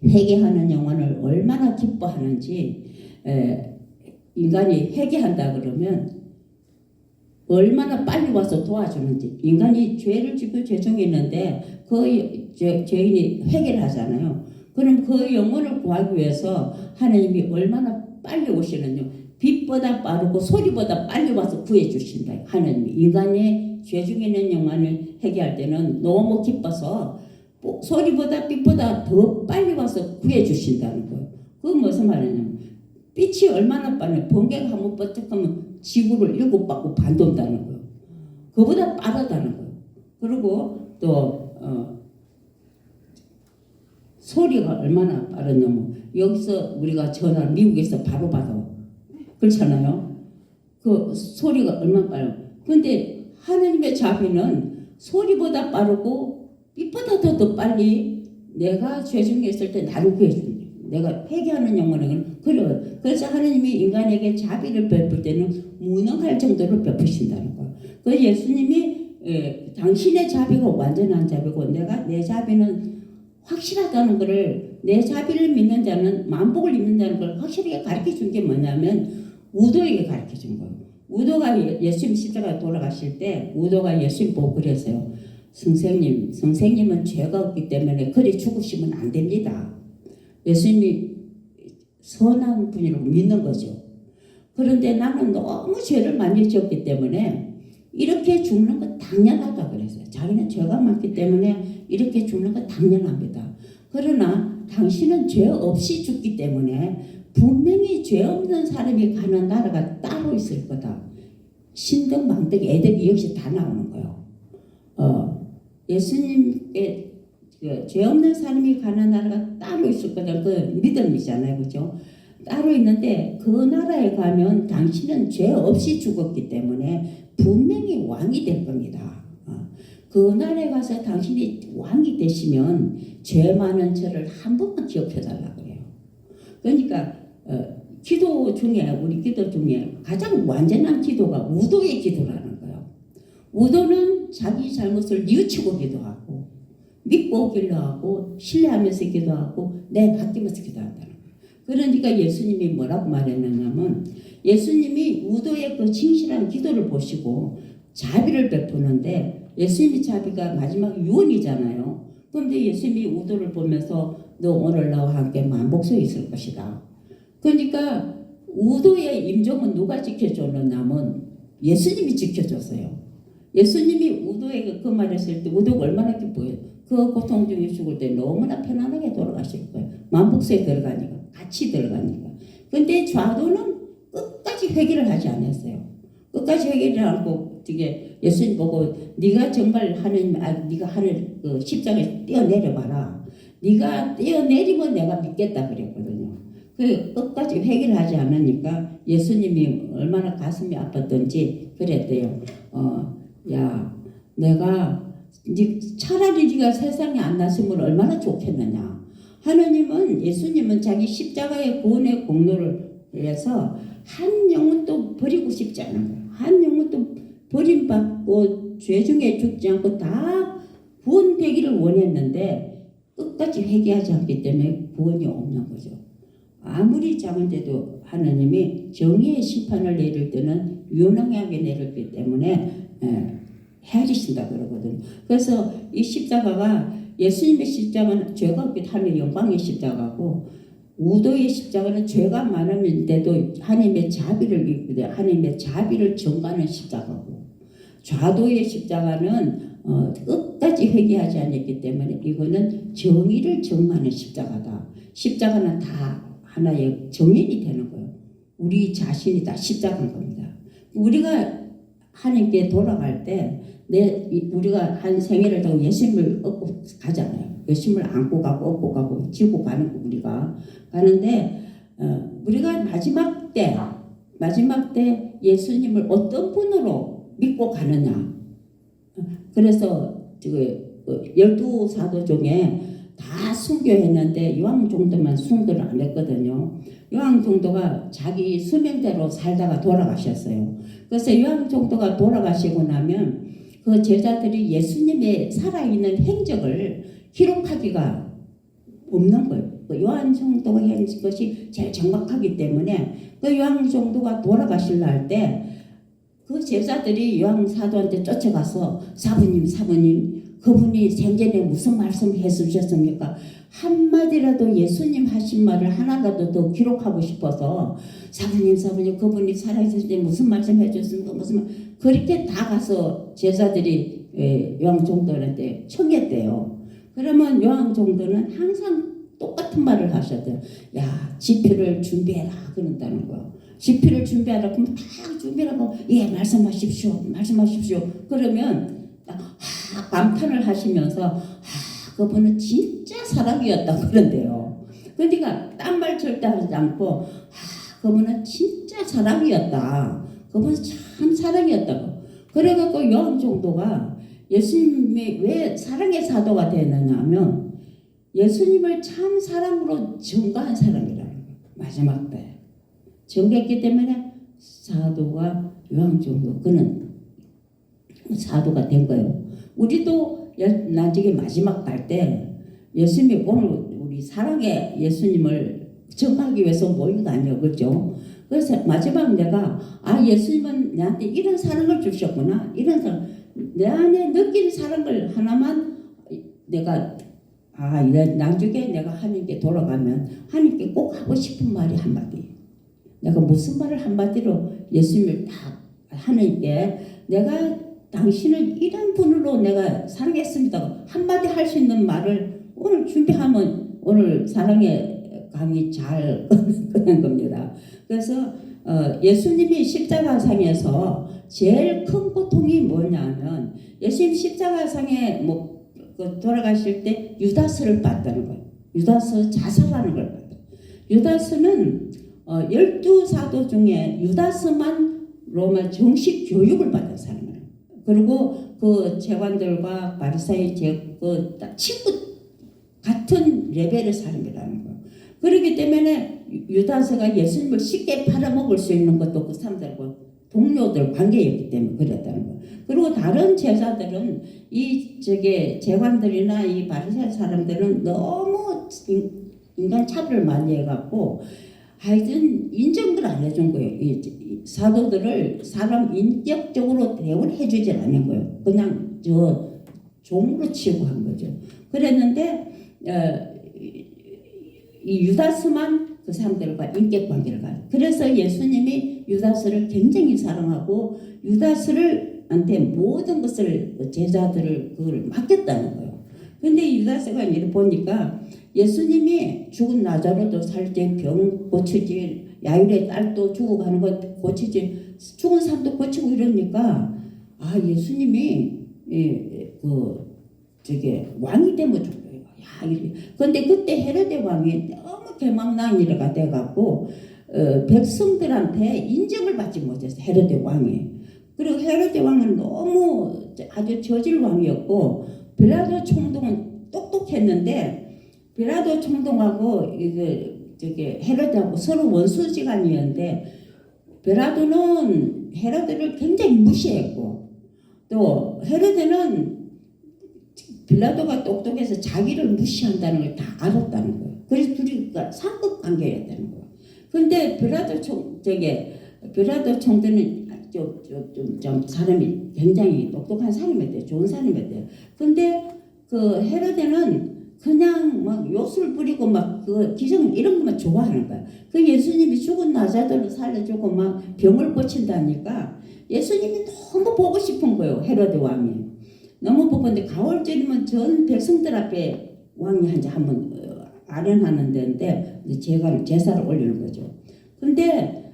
회개하는 영혼을 얼마나 기뻐하는지 인간이 회개한다 그러면 얼마나 빨리 와서 도와주는지. 인간이 죄를 짓고 죄종했는데 그 죄인이 회개를 하잖아요. 그럼 그 영혼을 구하기 위해서 하나님이 얼마나 빨리 오시는요. 빛보다 빠르고 소리보다 빨리 와서 구해주신다. 하나님이 인간의 죄 중에 있는 영혼을 회개할 때는 너무 기뻐서 소리보다 빛보다 더 빨리 와서 구해주신다는 거예요. 그건 무슨 말이냐면 빛이 얼마나 빠르냐. 번개가 한번 뻗쩍하면 지구를 7바퀴 반돈다는 거예요. 그보다 빠르다는 거예요. 그리고 또 소리가 얼마나 빠르냐면 여기서 우리가 전화를 미국에서 바로 받아. 그렇잖아요. 그 소리가 얼마나 빠르요. 근데 하나님의 자비는 소리보다 빠르고 빛보다 더 빨리 내가 죄 중에 있을 때 나를 구해준다. 내가 회개하는 영혼에게는 그래요. 그래서 하나님이 인간에게 자비를 베풀 때는 무능할 정도로 베푸신다는 거예요. 그래서 예수님이 당신의 자비가 완전한 자비고 내 자비는 확실하다는 것을 내 자비를 믿는 자는 만복을 입는다는 걸 확실하게 가르쳐준 게 뭐냐면 우도에게 가르쳐준 거예요. 우도가 예수님 십자가에 돌아가실 때 우도가 예수님 보고 그랬어요. 선생님은 죄가 없기 때문에 그리 죽으시면 안 됩니다. 예수님이 선한 분이라고 믿는 거죠. 그런데 나는 너무 죄를 많이 지었기 때문에 이렇게 죽는 건 당연하다 그랬어요. 자기는 죄가 많기 때문에 이렇게 죽는 건 당연합니다. 그러나 당신은 죄 없이 죽기 때문에 분명히 죄 없는 사람이 가는 나라가 따로 있을 거다. 신등, 망덕, 애덕이 역시 다 나오는 거예요. 예수님께 죄 없는 사람이 가는 나라가 따로 있을 거다. 그 믿음이잖아요. 그죠? 따로 있는데 그 나라에 가면 당신은 죄 없이 죽었기 때문에 분명히 왕이 될 겁니다. 그 나라에 가서 당신이 왕이 되시면 죄 많은 저를 한 번만 기억해 달라 그래요. 그러니까 기도 중에 우리 기도 중에 가장 완전한 기도가 우도의 기도라는 거예요. 우도는 자기 잘못을 뉘우치고 기도하고 믿고 기도하고 신뢰하면서 기도하고 내 맡기면서 기도한다는 거예요. 그러니까 예수님이 뭐라고 말했느냐면 예수님이 우도의 그 진실한 기도를 보시고 자비를 베푸는데 예수님의 자비가 마지막 유언이잖아요. 그런데 예수님이 우도를 보면서 너 오늘 나와 함께 만복소에 있을 것이다. 그러니까 우도의 임종은 누가 지켜줬느냐면 예수님이 지켜줬어요. 예수님이 우도에게 그 말했을 때 우도가 얼마나 기뻐요. 그 고통 중에 죽을 때 너무나 편안하게 돌아가실 거예요. 만복소에 들어가니까 같이 들어가니까. 근데 좌도는 끝까지 회개를 하지 않았어요. 끝까지 회개를 않고 되게 예수님 보고 네가 정말 네가 하늘 그 십자가에 뛰어내려봐라. 네가 뛰어내리면 내가 믿겠다 그랬거든요. 그 끝까지 회개를 하지 않으니까 예수님이 얼마나 가슴이 아팠던지 그랬대요. 야, 내가 차라리 네가 세상에 안 났으면 얼마나 좋겠느냐. 하느님은 예수님은 자기 십자가의 구원의 공로를 위해서 한 영혼도 버리고 싶지 않은 거예요. 한 영혼도 버림받고 죄 중에 죽지 않고 다 구원되기를 원했는데 끝까지 회개하지 않기 때문에 구원이 없는 거죠. 아무리 작은데도 하나님이 정의의 심판을 내릴 때는 유능하게 내렸기 때문에 헤아리신다 그러거든요. 그래서 이 십자가가 예수님의 십자가는 죄가 없기 하나님의 영광의 십자가고 우도의 십자가는 죄가 많은데도 하나님의 자비를 입고 하나님의 자비를 전가하는 십자가고 좌도의 십자가는 끝까지 회개하지 않았기 때문에 이거는 정의를 전가하는 십자가다. 십자가는 다 하나의 정인이 되는 거예요. 우리 자신이 다 십자가인 겁니다. 우리가 하나님께 돌아갈 때 우리가 한 생애를 타고 예수님을 얻고 가잖아요. 예수님을 안고 가고 얻고 가고 지고 가는 거 우리가 가는데 우리가 마지막 때 예수님을 어떤 분으로 믿고 가느냐. 그래서 12사도 중에 다 순교했는데 요한종도만 순교를 안 했거든요. 요한종도가 자기 수명대로 살다가 돌아가셨어요. 그래서 요한종도가 돌아가시고 나면 그 제자들이 예수님의 살아있는 행적을 기록하기가 없는 거예요. 그 요한종도가 한 것이 제일 정확하기 때문에 그 요한종도가 돌아가실라 할 때 그 제자들이 요한 사도한테 쫓아가서 사부님 그분이 생전에 무슨 말씀 해주셨습니까? 한마디라도 예수님 하신 말을 하나라도 더 기록하고 싶어서 사부님 그분이 살아있을 때 무슨 말씀 해주셨습니까? 무슨 말 그렇게 다 가서 제자들이 요한 종들한테 청했대요. 그러면 요한 종들은 항상 똑같은 말을 하셨대요. 야, 지표를 준비해라 그런다는 거예요. 지표를 준비하라 그러면 다 준비하라고 예 말씀하십시오. 그러면 감탄을 하시면서 그분은 진짜 사랑이었다고 그런데요. 그러니까 딴 말 절대 하지 않고 그분은 진짜 사랑이었다. 그분은 참 사랑이었다고. 그래갖고 요한 종도가 예수님이 왜 사랑의 사도가 되느냐 하면 예수님을 참 사랑으로 증거한 사람이라는 거예요. 마지막 때 증거했기 때문에 사도가 요한 종도 그는 사도가 된 거예요. 우리도 나중에 마지막 갈 때 예수님이 오늘 우리 사랑의 예수님을 증거하기 위해서 모인 거 아니에요. 그렇죠? 그래서 마지막 내가 예수님은 나한테 이런 사랑을 주셨구나. 이런 사랑 내 안에 느낀 사랑을 하나만 내가 나중에 내가 하나님께 돌아가면 하나님께 꼭 하고 싶은 말이 한마디. 내가 무슨 말을 한마디로 예수님을 다 하나님께 내가 당신을 이런 분으로 내가 사랑했습니다. 한마디 할 수 있는 말을 오늘 준비하면 오늘 사랑의 강의 잘 끝난 겁니다. 그래서 예수님이 십자가상에서 제일 큰 고통이 뭐냐면 예수님 십자가상에 돌아가실 때 유다스를 봤다는 거예요. 유다스 자살하는 걸 봤다. 유다스는 12사도 중에 유다스만 로마 정식 교육을 받은 사람이에요. 그리고 그 재관들과 바리사이 그 친구 같은 레벨의 사람이라는 거예요. 그렇기 때문에 유다스가 예수님을 쉽게 팔아먹을 수 있는 것도 그 사람들과 동료들 관계였기 때문에 그랬다는 거예요. 그리고 다른 제자들은 재관들이나 이 바리사이 사람들은 너무 인간 차별을 많이 해갖고 하여튼 인정을 안 해준 거예요. 이 사도들을 사람 인격적으로 대우를 해주질 않은 거예요. 그냥 종으로 취급한 거죠. 그랬는데 이 유다스만 그 사람들과 인격관계를 가요. 그래서 예수님이 유다스를 굉장히 사랑하고 유다스한테 모든 것을 제자들을 그걸 맡겼다는 거예요. 근데 유다스가 이렇게 보니까 예수님이 죽은 나자로도 살 때 병 고치지, 야일의 딸도 죽어가는 거 고치지, 죽은 사람도 고치고 이러니까 예수님이 왕이 되면 좋고요. 근데 그때 헤로데 왕이 너무 개망랑이가 돼갖고 백성들한테 인정을 받지 못했어요. 헤로데 왕이. 그리고 헤로데 왕은 너무 아주 저질 왕이었고 빌라도 총독은 똑똑했는데 빌라도 총독하고 헤로데하고 서로 원수지간이었는데 빌라도는 헤로데를 굉장히 무시했고 또 헤로데는 빌라도가 똑똑해서 자기를 무시한다는 걸 다 알았다는 거예요. 그래서 둘이 상급 관계였다는 거예요. 근데 빌라도 총독은 좀 사람이 굉장히 똑똑한 사람이었대요. 좋은 사람이었대요. 근데 그 헤로데는 그냥 막 요술 부리고 막 그 기성 이런 것만 좋아하는 거야. 그 예수님이 죽은 나자들을 살려주고 막 병을 고친다니까 예수님이 너무 보고 싶은 거예요. 헤로데 왕이. 너무 보고 있는데 가을쯤이면 전 백성들 앞에 왕이 한번 아련하는 데인데 제사를 올리는 거죠. 근데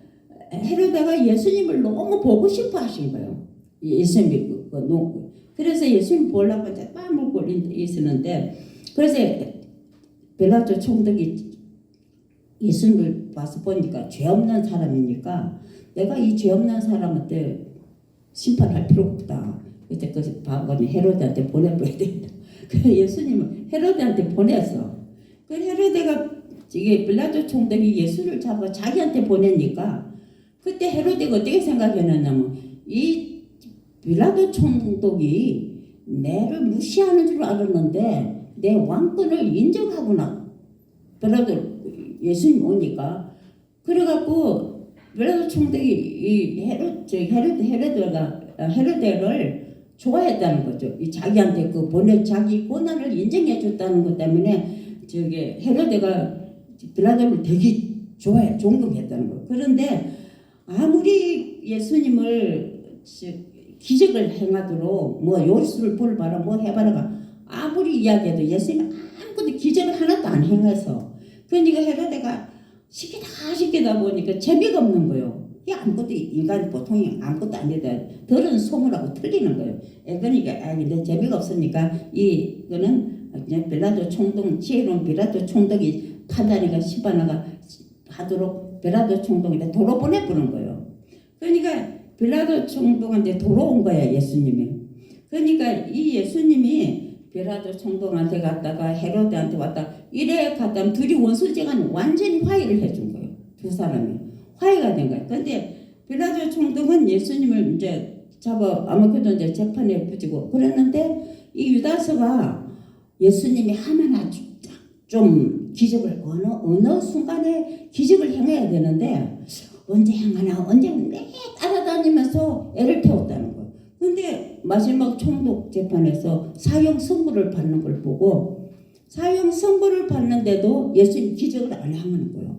헤로데가 예수님을 너무 보고 싶어 하신 거예요. 예수님이 그래서 예수님 보려고 이제 땀을 있었는데 그래서 빌라도 총독이 예수님을 봐서 보니까 죄 없는 사람이니까 내가 이 죄 없는 사람한테 심판할 필요가 없다. 그때 그 바보는 헤로데한테 보내버려야 된다. 그래서 예수님은 헤로데한테 보냈어. 그 헤로데가 빌라도 총독이 예수를 잡아 자기한테 보내니까 그때 헤로데가 어떻게 생각했냐면 이 빌라도 총독이 내를 무시하는 줄 알았는데 내 왕권을 인정하구나. 빌라도 예수님 오니까 그래갖고 빌라도 총독이 이 헤로데를 좋아했다는 거죠. 이 자기한테 그 보내 자기 고난을 인정해 줬다는 것 때문에 헤로데가 빌라도를 되게 존경했다는 거예요. 그런데 아무리 예수님을 기적을 행하도록 뭐 요술을 볼봐라 뭐 해봐라가 아무리 이야기해도 예수님은 아무것도 기적을 하나도 안 행해서 그러니까 헤로데가 시키다 보니까 재미가 없는 거예요. 이 아무것도 인간 보통이 아무것도 아니다. 들은 소문하고 틀리는 거예요. 그러니까 근데 재미가 없으니까 이거는 그냥 빌라도 총독 지혜로운 빌라도 총독이 판단이가 시바나가 하도록 빌라도 총독한테 도로 보내보는 거예요. 그러니까 빌라도 총독한테 도로 온 거야 예수님이. 그러니까 이 예수님이 빌라도 총독한테 갔다가 헤로데한테 왔다 이래 갔다 둘이 원수지간 완전히 화해를 해준 거예요. 두 사람이 화해가 된 거예요. 근데 빌라도 총독은 예수님을 이제 아무래도 이제 재판에 붙이고 그랬는데 이 유다서가 예수님이 하나하나 좀 기적을 어느 순간에 기적을 행해야 되는데 언제 행하나 매 따라다니면서 애를 태웠다는 거예요. 근데 마지막 총독 재판에서 사형 선고를 받는 걸 보고 사형 선고를 받는데도 예수님 기적을 안 행하는 거예요.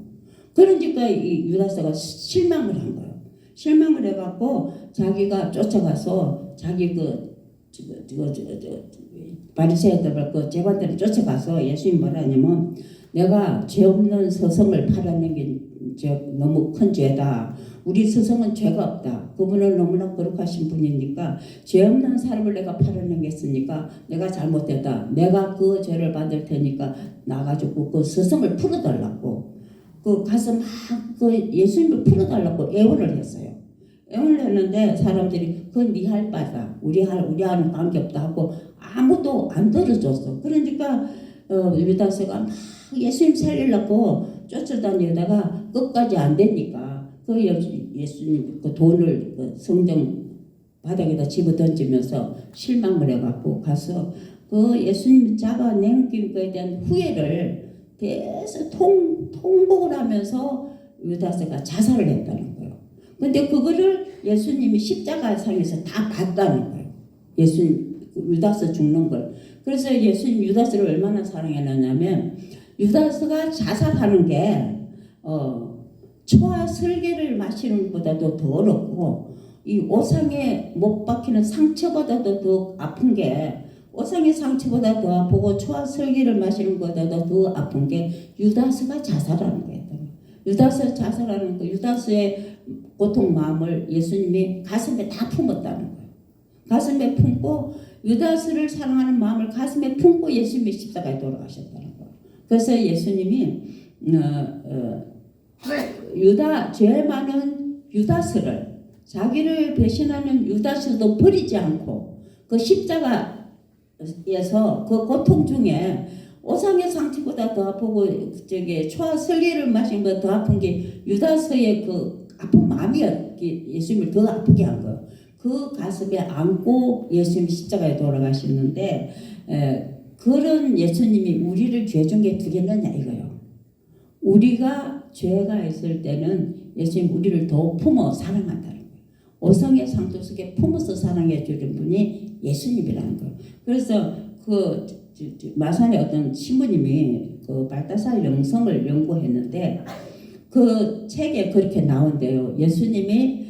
그러니까 이 유다서가 실망을 한 거예요. 실망을 해갖고 자기가 쫓아가서 자기 바리새인들 그 재관들을 쫓아가서 예수님 뭐라 하냐면 내가 죄 없는 서성을 팔아넘긴 너무 큰 죄다. 우리 스승은 죄가 없다. 그분은 너무나 거룩하신 분이니까 죄 없는 사람을 내가 팔아넘겼으니까 내가 잘못됐다. 내가 그 죄를 받을 테니까 나가지고 그 스승을 풀어달라고 그 가서 막 그 예수님을 풀어달라고 애원을 했어요. 애원을 했는데 사람들이 그건 네 할 바다. 우리하고는 관계없다 하고 아무도 안 들어줬어. 그러니까 유다서가 막 예수님 살리려고 쫓아다니다가 끝까지 안 되니까 그 예수님 그 돈을 그 성전 바닥에다 집어 던지면서 실망을 해갖고 가서 그 예수님 잡아낸 거에 대한 후회를 계속 통곡을 하면서 유다서가 자살을 했다는 거예요. 근데 그거를 예수님이 십자가상에서 다 봤다는 거예요. 예수님 유다서 죽는 걸. 그래서 예수님 유다서를 얼마나 사랑했느냐면 유다서가 자살하는 게 초와 설계를 마시는 것보다도 더 어렵고 이 오상에 못 박히는 상처보다도 더 아픈 게 오상의 상처보다 더 아프고 초와 설계를 마시는 것보다도 더 아픈 게 유다서가 자살하는 거예요. 유다서 자살하는 거 유다서의 고통 마음을 예수님이 가슴에 다 품었다는 거예요. 가슴에 품고 유다서를 사랑하는 마음을 가슴에 품고 예수님이 십자가에 돌아가셨다는 거예요. 그래서 예수님이 죄 많은 유다서를 자기를 배신하는 유다서도 버리지 않고 그 십자가에서 그 고통 중에 오상의 상처보다 더 아프고 초와 설리를 마신 것 더 아픈 게 유다서의 그 아픈 마음이 예수님을 더 아프게 한 거예요. 그 가슴에 안고 예수님이 십자가에 돌아가셨는데 그런 예수님이 우리를 죄 중에 두겠느냐 이거예요. 우리가 죄가 있을 때는 예수님 우리를 더 품어 사랑한다는 거예요. 오성의 상처 속에 품어서 사랑해 주는 분이 예수님이라는 거예요. 그래서 마산의 어떤 신부님이 그 발다살 영성을 연구했는데 그 책에 그렇게 나온대요. 예수님이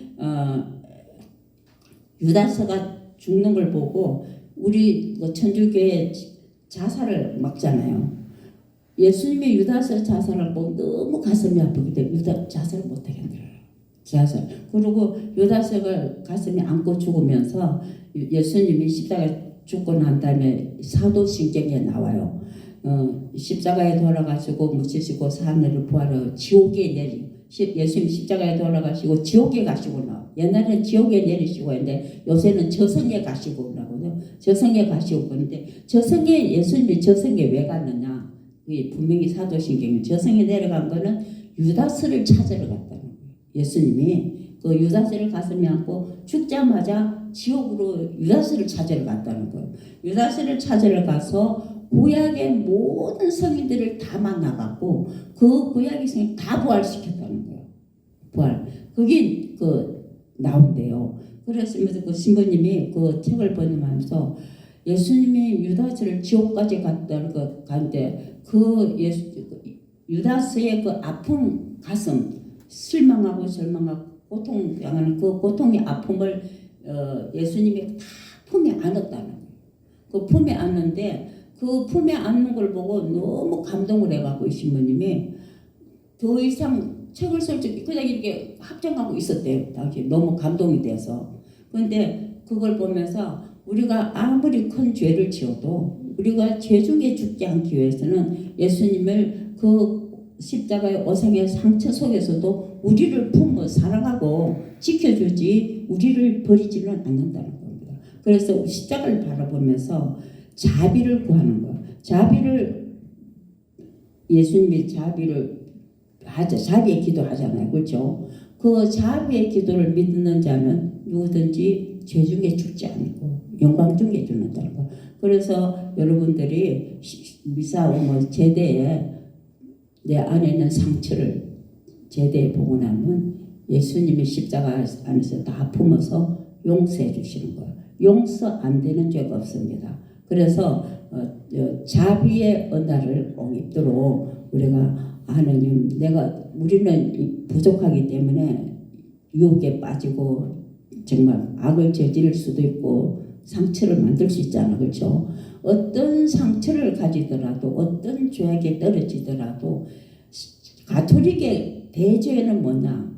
유다서가 죽는 걸 보고 우리 천주교회 자살을 막잖아요. 예수님이 유다서 자살을 보고 너무 가슴이 아프기 때문에 자살을 못하겠더라고요. 자살. 그리고 유다서가 가슴에 안고 죽으면서 예수님이 십자가에 죽고 난 다음에 사도신경에 나와요. 십자가에 돌아가시고 묻히시고 하늘을 부활하고 지옥에 예수님 십자가에 돌아가시고 지옥에 가시구나. 옛날에는 지옥에 내리시고 했는데 요새는 저승에 가시고 오라고요. 저승에 가시고 그런데 저승에 예수님이 저승에 왜 갔느냐? 분명히 사도신경이 저승에 내려간 거는 유다서를 찾으러 갔다는 거예요. 예수님이 그 유다서를 가슴에 안고 죽자마자 지옥으로 유다서를 찾으러 갔다는 거예요. 유다서를 찾으러 가서 구약의 모든 성인들을 다 만나갖고 그 구약의 성인 다 부활시켰다는 거예요. 부활. 그게 나온대요. 그래서 그 신부님이 그 책을 번역하면서 예수님이 유다스를 지옥까지 갔는데 유다스의 그 아픈 가슴, 실망하고 절망하고 고통당하는 그 고통의 아픔을 예수님이 다 품에 안았다는 거예요. 그 품에 안는데 그 품에 안는 걸 보고 너무 감동을 해갖고 이 신부님이 더 이상 책을 쓸 줄 그냥 이렇게 확정하고 있었대요. 당시 너무 감동이 돼서. 그런데 그걸 보면서 우리가 아무리 큰 죄를 지어도 우리가 죄 중에 죽지 않기 위해서는 예수님을 그 십자가의 오상의 상처 속에서도 우리를 품어 사랑하고 지켜주지 우리를 버리지는 않는다는 겁니다. 그래서 십자가를 바라보면서 자비를 구하는 거예요. 예수님이 자비의 기도하잖아요. 그렇죠? 그 자비의 기도를 믿는 자는 누구든지 죄 중에 죽지 않고 영광 중에 죽는다는 거. 그래서 여러분들이 미사 제대에 내 안에 있는 상처를 제대에 보고 나면 예수님이 십자가 안에서 다 품어서 용서해 주시는 거예요. 용서 안 되는 죄가 없습니다. 그래서 자비의 은혜를 입도록 우리가 하느님, 우리는 부족하기 때문에 유혹에 빠지고 정말 악을 저지를 수도 있고 상처를 만들 수 있잖아, 그렇죠? 어떤 상처를 가지더라도 어떤 죄악에 떨어지더라도 가톨릭의 대죄는 뭐냐?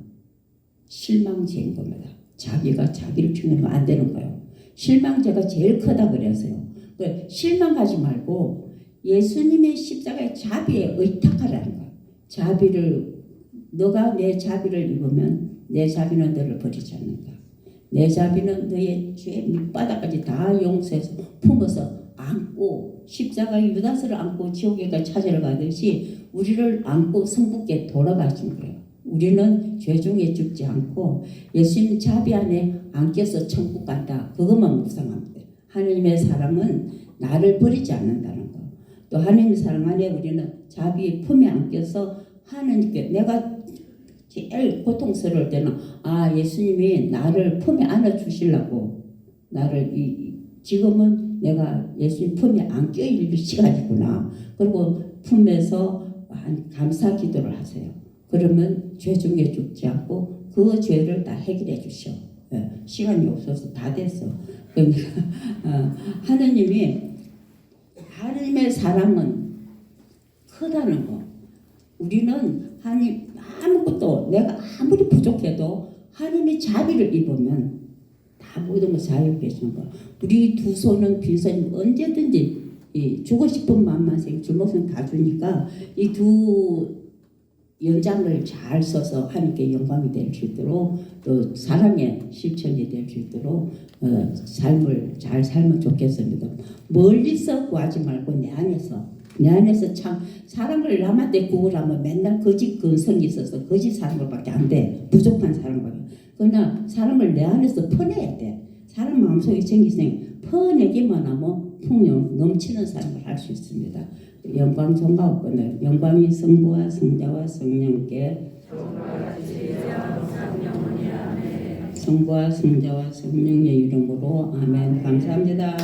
실망죄인 겁니다. 자기가 자기를 죽이면 안 되는 거예요. 실망죄가 제일 크다 그래서요. 실망하지 말고 예수님의 십자가의 자비에 의탁하라는 거예요. 너가 내 자비를 입으면 내 자비는 너를 버리지 않는다. 내 자비는 너의 죄 밑바닥까지 다 용서해서 품어서 안고 십자가의 유다스를 안고 지옥에까지 찾아가듯이 우리를 안고 성부께 돌아가신 거예요. 우리는 죄 중에 죽지 않고 예수님 자비 안에 안겨서 천국 간다. 그것만 묵상합니다. 하느님의 사랑은 나를 버리지 않는다는 거. 또 하느님의 사랑 안에 우리는 자비의 품에 안겨서 하느님께 내가 제일 고통스러울 때는 예수님이 나를 품에 안아주시려고 지금은 내가 예수님 품에 안겨 있는 시간이구나. 그리고 품에서 감사 기도를 하세요. 그러면 죄 중에 죽지 않고 그 죄를 다 해결해 주셔. 시간이 없어서 다 됐어. 그러니까 하느님의 사랑은 크다는 거. 우리는 하나님 아무것도 내가 아무리 부족해도 하나님의 자비를 입으면 다 모든 걸 잘 계시는 거야. 우리 두 손은 빈손이 언제든지 주고 싶은 마음만 생기면 주먹은 다 주니까 이 두 연장을 잘 써서 하나님께 영광이 될 수 있도록 또 사랑의 실천이 될 수 있도록 삶을 잘 살면 좋겠습니다. 멀리서 구하지 말고 내 안에서 참 사람을 남한테 구하려면 맨날 거짓 근성이 있어서 거짓 사람밖에 안 돼. 부족한 사람밖에. 그러나 사람을 내 안에서 퍼내야 돼. 사람 마음속에 생기생 퍼내기만 하면 풍요 넘치는 삶을 할 수 있습니다. 영광 존귀하고 영광이 성부와 성자와 성령께 성부와 성자와 성령의 이름으로 아멘. 감사합니다.